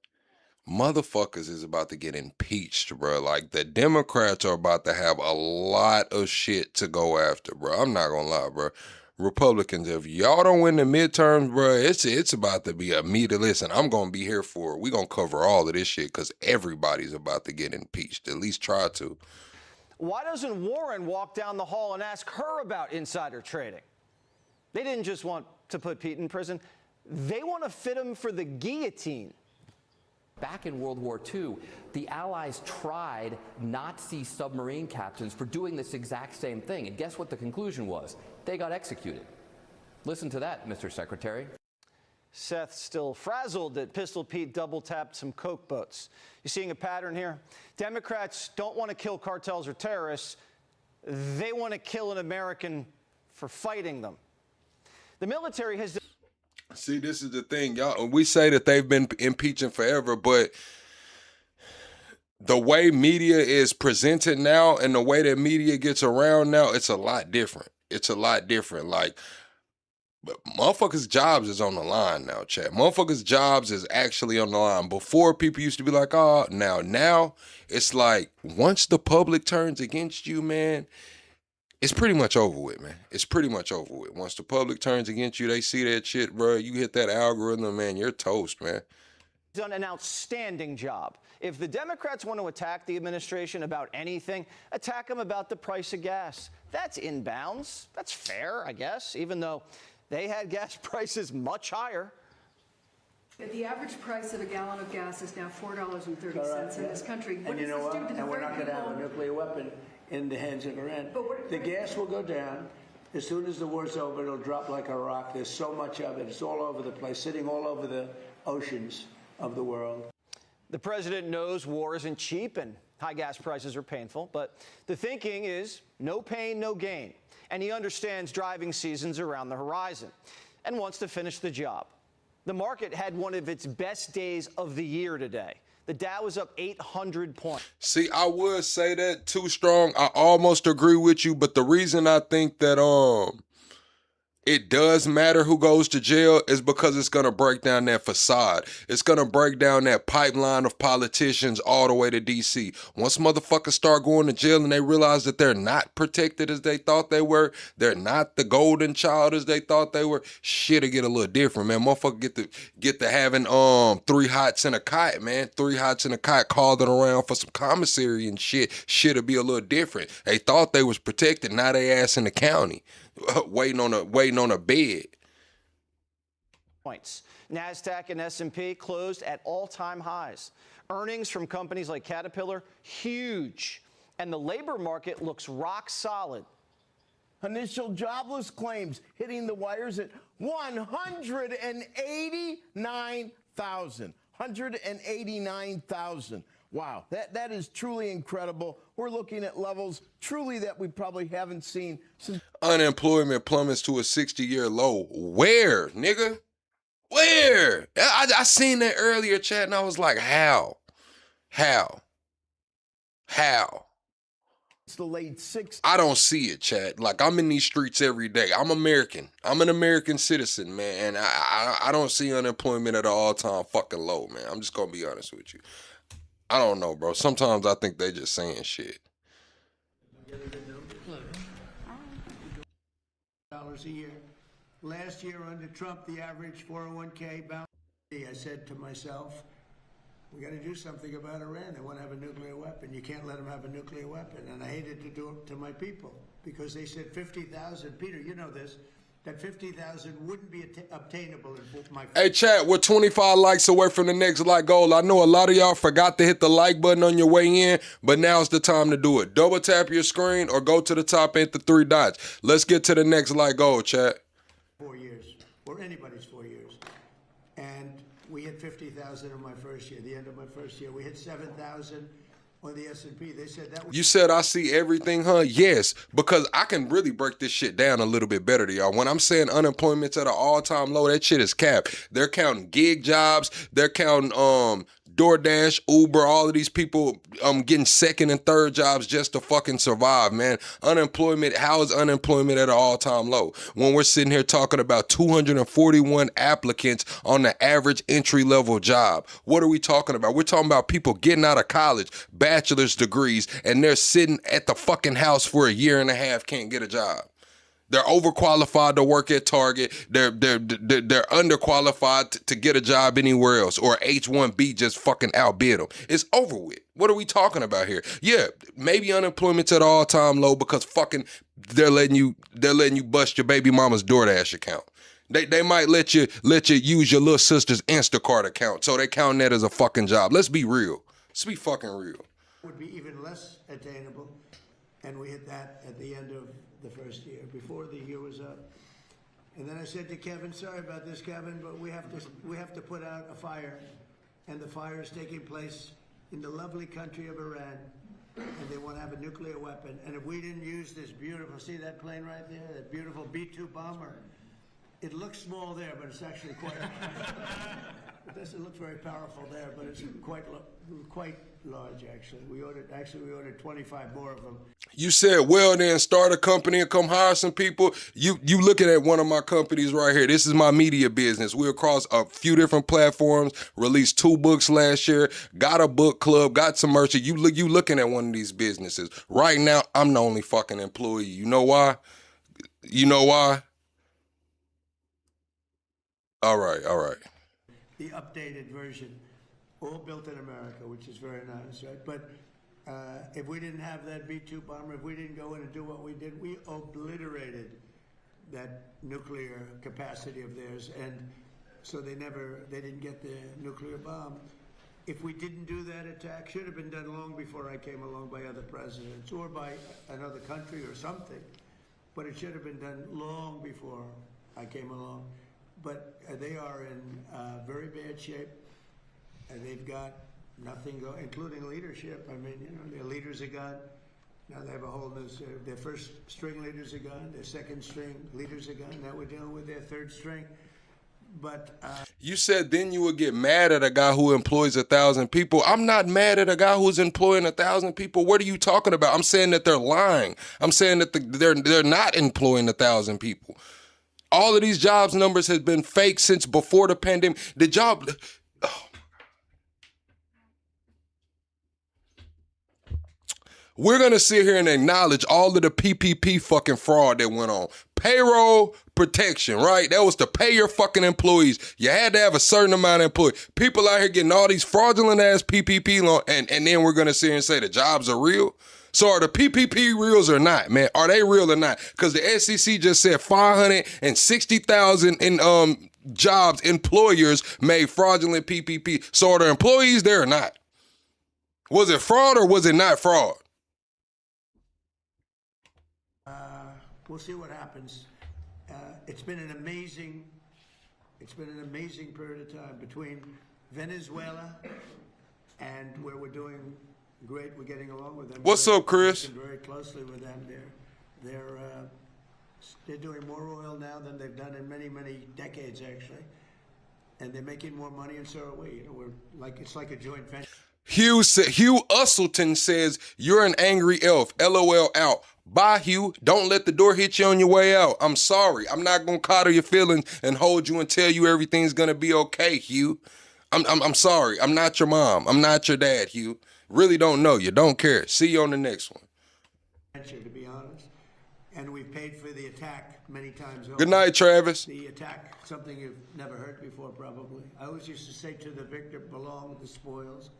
motherfuckers is about to get impeached, bruh. Like, the Democrats are about to have a lot of shit to go after, bruh. I'm not gonna lie, bruh. Republicans, if y'all don't win the midterms, bruh, it's about to be a meaty listen. I'm gonna be here for it. We gonna cover all of this shit because everybody's about to get impeached. At least try to. Why doesn't Warren walk down the hall and ask her about insider trading? They didn't just want to put Pete in prison. They want to fit him for the guillotine. Back in World War II, the Allies tried Nazi submarine captains for doing this exact same thing. And guess what the conclusion was? They got executed. Listen to that, Mr. Secretary. Seth's still frazzled that Pistol Pete double-tapped some coke boats. You seeing a pattern here? Democrats don't want to kill cartels or terrorists. They want to kill an American for fighting them. The military has... See, this is the thing, y'all. We say that they've been impeaching forever, but the way media is presented now and the way that media gets around now, it's a lot different. It's a lot different. Like, but motherfuckers' jobs is on the line now, chat. Motherfuckers' jobs is actually on the line. Before, people used to be like, oh, now it's like, once the public turns against you, man, it's pretty much over with, man. It's pretty much over with. Once the public turns against you, they see that shit, bro. You hit that algorithm, man, you're toast, man. Done an outstanding job. If the Democrats want to attack the administration about anything, attack them about the price of gas. That's in bounds. That's fair, I guess, even though they had gas prices much higher. The average price of a gallon of gas is now $4.30 in this country. And you know what? And we're not going to have a nuclear weapon in the hands of Iran. The gas will go down. As soon as the war's over, it'll drop like a rock. There's so much of it. It's all over the place, sitting all over the oceans of the world. The president knows war isn't cheap and high gas prices are painful, but the thinking is no pain, no gain. And he understands driving seasons around the horizon and wants to finish the job. The market had one of its best days of the year today. The Dow was up 800 points. See, I would say that too strong. I almost agree with you, but the reason I think that it does matter who goes to jail is because it's going to break down that facade. It's going to break down that pipeline of politicians all the way to D.C. Once motherfuckers start going to jail and they realize that they're not protected as they thought they were, they're not the golden child as they thought they were, shit'll get a little different, man. Motherfucker get to having 3 hots in a kite, man. 3 hots in a kite, calling around for some commissary and shit. Shit'll be a little different. They thought they was protected, now they ass in the county. waiting on a bed. Points. NASDAQ and S&P closed at all-time highs. Earnings from companies like Caterpillar, huge. And the labor market looks rock solid. Initial jobless claims hitting the wires at 189,000. 189,000. Wow, that is truly incredible. We're looking at levels truly that we probably haven't seen since. Unemployment plummets to a 60-year low. Where, nigga? Where? I seen that earlier, chat, and I was like, how? It's the late 60s. I don't see it, chat. Like, I'm in these streets every day. I'm American. I'm an American citizen, man, and I don't see unemployment at an all-time fucking low, man. I'm just gonna be honest with you. I don't know, bro. Sometimes I think they just saying shit. $100 a year. Last year under Trump, the average 401k balance. I said to myself, we got to do something about Iran. They want to have a nuclear weapon. You can't let them have a nuclear weapon. And I hated to do it to my people because they said 50,000. Peter, you know this. that 50,000 wouldn't be obtainable in my. Hey, chat, we're 25 likes away from the next like goal. I know a lot of y'all forgot to hit the like button on your way in, but now's the time to do it. Double tap your screen or go to the top and hit the 3 dots. Let's get to the next like goal, chat. 4 years, or anybody's 4 years. And we hit 50,000 in my first year. The end of my first year, we hit 7,000 on the S&P. They said that was... You said I see everything, huh? Yes, because I can really break this shit down a little bit better to y'all. When I'm saying unemployment's at an all-time low, that shit is capped. They're counting gig jobs. They're counting DoorDash, Uber, all of these people getting second and third jobs just to fucking survive, man. Unemployment, how is unemployment at an all-time low? When we're sitting here talking about 241 applicants on the average entry-level job. What are we talking about? We're talking about people getting out of college, bachelor's degrees, and they're sitting at the fucking house for a year and a half, can't get a job. They're overqualified to work at Target. They're underqualified to get a job anywhere else, or H-1B just fucking outbid them. It's over with. What are we talking about here? Yeah, maybe unemployment's at all-time low because fucking they're letting you bust your baby mama's DoorDash account. They might let you use your little sister's Instacart account, so they count that as a fucking job. Let's be real. Let's be fucking real. Would be even less attainable, and we hit that at the end of the first year, before the year was up. And then I said to Kevin, sorry about this, Kevin, but we have to put out a fire, and the fire is taking place in the lovely country of Iran, and they want to have a nuclear weapon. And if we didn't use this beautiful, see that plane right there, that beautiful B-2 bomber, it looks small there, but it's actually quite, it doesn't look very powerful there, but it's quite large, actually. We ordered 25 more of them. You said, well, then start a company and come hire some people. You looking at one of my companies right here. This is my media business. We're across a few different platforms, released 2 books last year, got a book club, got some merch. You looking at one of these businesses. Right now, I'm the only fucking employee. You know why? You know why? All right. The updated version, all built in America, which is very nice, right? But if we didn't have that B-2 bomber, if we didn't go in and do what we did, we obliterated that nuclear capacity of theirs, and so they didn't get the nuclear bomb. If we didn't do that attack, should have been done long before I came along by other presidents or by another country or something, but it should have been done long before I came along. But they are in very bad shape, and they've got nothing going, including leadership. I mean, their leaders are gone. Now they have a whole new, their first string leaders are gone, their second string leaders are gone. Now we're dealing with their third string. But you said then you would get mad at a guy who employs 1,000 people. I'm not mad at a guy who's employing 1,000 people. What are you talking about? I'm saying that they're lying. I'm saying that they're not employing 1,000 people. All of these jobs numbers has been fake since before the pandemic. The job... Oh. We're going to sit here and acknowledge all of the PPP fucking fraud that went on. Payroll protection, right? That was to pay your fucking employees. You had to have a certain amount of employees. People out here getting all these fraudulent ass PPP loans, and then we're going to sit here and say the jobs are real. So are the PPP reals or not, man? Are they real or not? Because the SEC just said 560,000 in jobs, employers made fraudulent PPP. So are the employees there or not? Was it fraud or was it not fraud? We'll see what happens. It's been an amazing period of time between Venezuela and where we're doing great. We're getting along with them. What's up, Chris? Working very closely with them. They're doing more oil now than they've done in many, many decades, actually. And they're making more money, and so are we. It's like a joint venture. Hugh Usselton says, you're an angry elf. LOL out. Bye, Hugh. Don't let the door hit you on your way out. I'm sorry. I'm not going to coddle your feelings and hold you and tell you everything's going to be okay, Hugh. I'm sorry. I'm not your mom. I'm not your dad, Hugh. Really don't know you. Don't care. See you on the next one. To be honest. And we've paid for the attack many times over. Good night, Travis. The attack, something you've never heard before, probably. I always used to say to the victor, belong the spoils.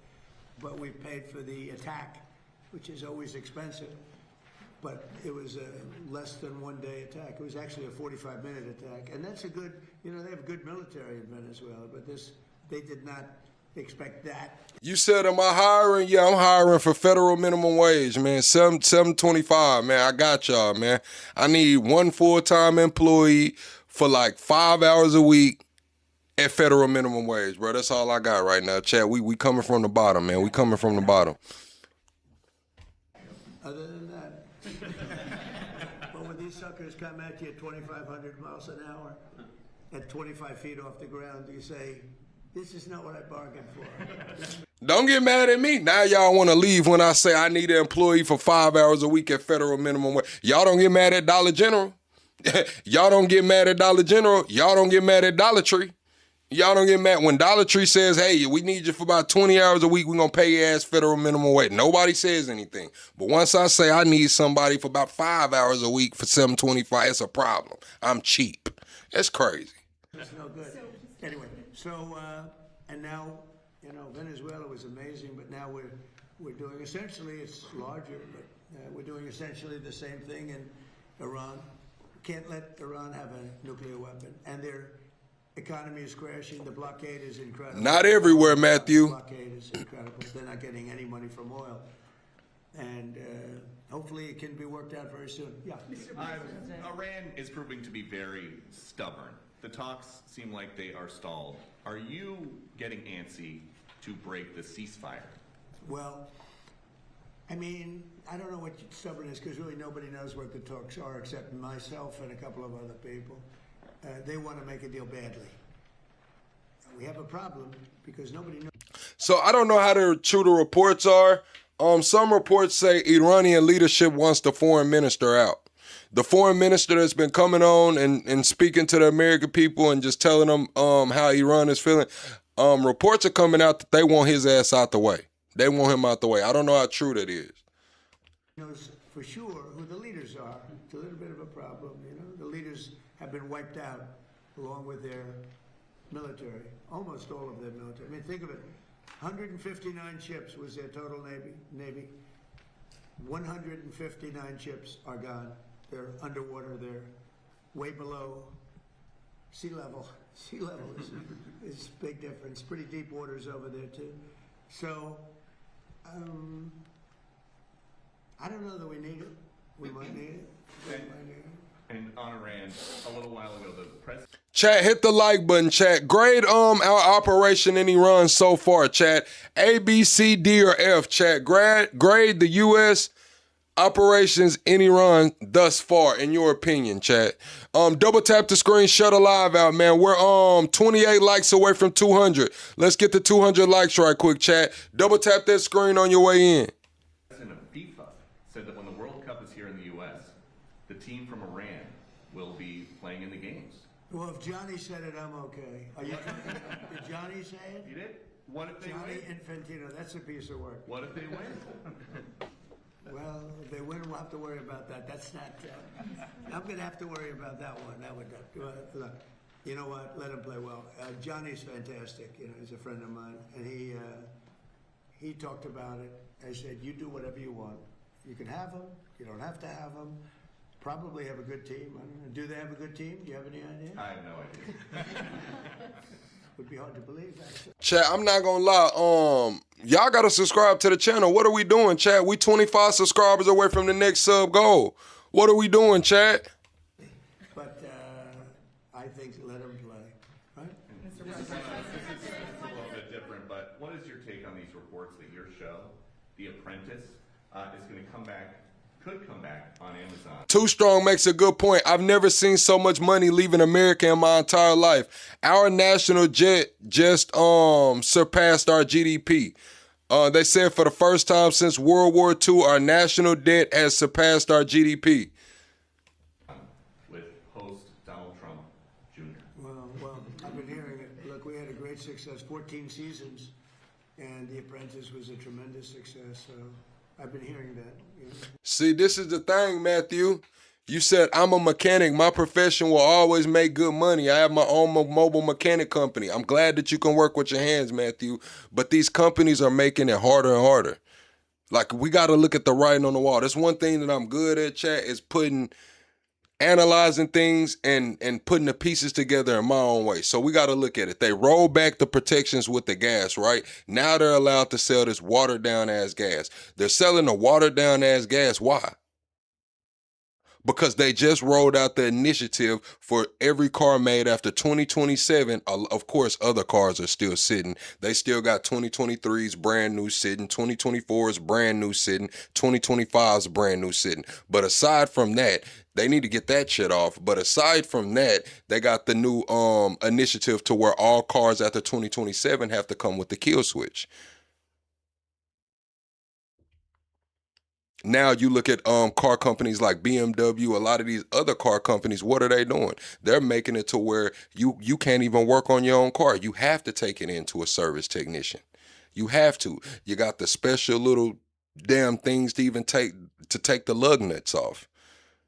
But we've paid for the attack, which is always expensive. but it was a less than one-day attack. It was actually a 45-minute attack, and that's a good. They have a good military in Venezuela, but they did not expect that. You said, am I hiring? Yeah, I'm hiring for federal minimum wage, man. $7.25, man. I got y'all, man. I need one full-time employee for like 5 hours a week at federal minimum wage, bro. That's all I got right now, Chad. We coming from the bottom, man. We coming from the bottom. Other than that, but when these suckers come at you at 2,500 miles an hour, at 25 feet off the ground, you say, this is not what I bargained for. Don't get mad at me. Now y'all want to leave when I say I need an employee for 5 hours a week at federal minimum wage. Y'all don't get mad at Dollar General. Y'all don't get mad at Dollar General. Y'all don't get mad at Dollar Tree. Y'all don't get mad when Dollar Tree says, hey, we need you for about 20 hours a week. We're going to pay your ass federal minimum wage. Nobody says anything. But once I say I need somebody for about 5 hours a week for $7.25, it's a problem. I'm cheap. That's crazy. It's no good. Anyway, so, and now, Venezuela was amazing, but now we're doing essentially, it's larger, but we're doing essentially the same thing in Iran. Can't let Iran have a nuclear weapon. And their economy is crashing. The blockade is incredible. Not everywhere, Matthew. The blockade is incredible. They're not getting any money from oil. And hopefully it can be worked out very soon. Yeah. Iran is proving to be very stubborn. The talks seem like they are stalled. Are you getting antsy to break the ceasefire? Well, I mean, I don't know what stubborn is because really nobody knows what the talks are except myself and a couple of other people. They want to make a deal badly. We have a problem because nobody knows. So I don't know how true the reports are. Some reports say Iranian leadership wants the foreign minister out. The foreign minister that's been coming on and speaking to the American people and just telling them how Iran is feeling. Reports are coming out that they want his ass out the way. They want him out the way. I don't know how true that is. Knows for sure who the leaders are. It's a little bit of a problem, The leaders have been wiped out along with their military, almost all of their military. I mean, think of it. 159 ships was their total Navy. 159 ships are gone. They're underwater. They're way below sea level. Sea level is a big difference. Pretty deep waters over there, too. So, I don't know that we need it. We might need it. And on Iran, a little while ago, the president... Chat, hit the like button, chat. Grade our operation in Iran so far, chat. A, B, C, D, or F, chat. Grade the U.S. operations in Iran thus far, in your opinion, chat. Double tap the screen, shut a live out, man. We're 28 likes away from 200. Let's get the 200 likes right quick, chat. Double tap that screen on your way in. President of FIFA said that when the World Cup is here in the U.S., the team from Iran will be playing in the games. Well, if Johnny said it, I'm okay. Did Johnny say it? He did? What if they Johnny win? Infantino, that's a piece of work. What if they win? Well, if they win, we'll have to worry about that. That's not. I'm going to have to worry about that one. Look, you know what? Let him play well. Johnny's fantastic. He's a friend of mine, and he talked about it. I said, you do whatever you want. You can have him. You don't have to have him. Probably have a good team. I don't know. Do they have a good team? Do you have any idea? I have no idea. Would be hard to believe, actually. Chat, I'm not gonna lie. Y'all gotta subscribe to the channel. What are we doing, chat? We 25 subscribers away from the next sub goal. What are we doing, chat? But I think let him play, right? This is a little bit different, but what is your take on these reports that your show, The Apprentice, is going to could come back on Amazon? Too Strong makes a good point. I've never seen so much money leaving America in my entire life. Our national jet just surpassed our GDP. They said for the first time since World War II, our national debt has surpassed our GDP. With host Donald Trump Jr. Well, I've been hearing it. Look, we had a great success, 14 seasons, and The Apprentice was a tremendous success. So I've been hearing that. See, this is the thing, Matthew. You said, I'm a mechanic. My profession will always make good money. I have my own mobile mechanic company. I'm glad that you can work with your hands, Matthew. But these companies are making it harder and harder. Like, we got to look at the writing on the wall. That's one thing that I'm good at, chat, is analyzing things and putting the pieces together in my own way. So we got to look at it. They roll back the protections with the gas, right? Now they're allowed to sell this watered down ass gas. They're selling the watered down ass gas. Why? Because they just rolled out the initiative for every car made after 2027. Of course, other cars are still sitting. They still got 2023's brand new sitting, 2024's brand new sitting, 2025's brand new sitting. But aside from that, they need to get that shit off. But aside from that, they got the new initiative to where all cars after 2027 have to come with the kill switch. Now you look at car companies like BMW, a lot of these other car companies, what are they doing? They're making it to where you can't even work on your own car. You have to take it into a service technician. You have to. You got the special little damn things to even take the lug nuts off.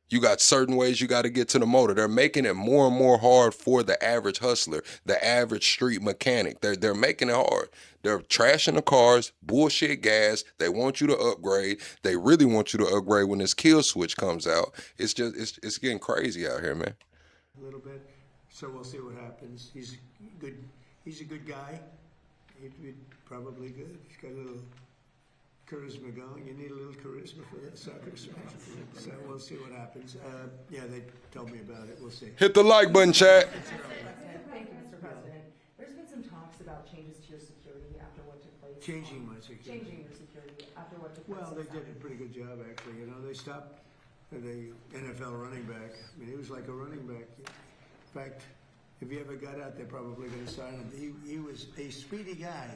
You got certain ways you got to get to the motor. They're making it more and more hard for the average hustler, the average street mechanic. They're making it hard. They're trashing the cars, bullshit gas. They want you to upgrade. They really want you to upgrade when this kill switch comes out. It's just, it's getting crazy out here, man. A little bit, so we'll see what happens. He's good. He's a good guy. He'd be probably good. He's got a little charisma going. You need a little charisma for that soccer smash. So we'll see what happens. Yeah, they told me about it. We'll see. Hit the like button, chat. Thank you, Mr. President. There's been some talks about changes to your security after what took place. Changing my security. Changing your security after what took place. Well, they did a pretty good job, actually. You know, they stopped the NFL running back. I mean, he was like a running back. In fact, if he ever got out, they're probably going to sign him. He was a speedy guy.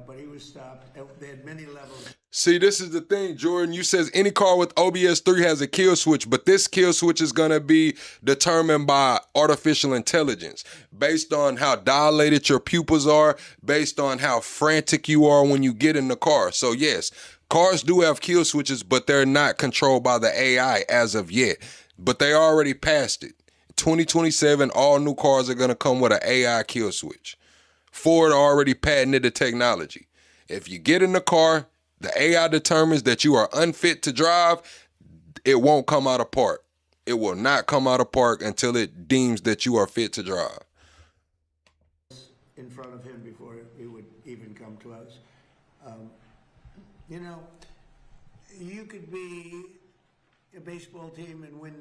But he was stopped. They had many levels. See, this is the thing, Jordan. You says any car with OBS 3 has a kill switch, but this kill switch is going to be determined by artificial intelligence, based on how dilated your pupils are, based on how frantic you are when you get in the car. So yes, cars do have kill switches, but they're not controlled by the AI as of yet. But they already passed it. 2027, all new cars are going to come with an AI kill switch. Ford already patented the technology. If you get in the car, the AI determines that you are unfit to drive, it won't come out of park. It will not come out of park until it deems that you are fit to drive. In front of him before it would even come to us. You know, you could be a baseball team and win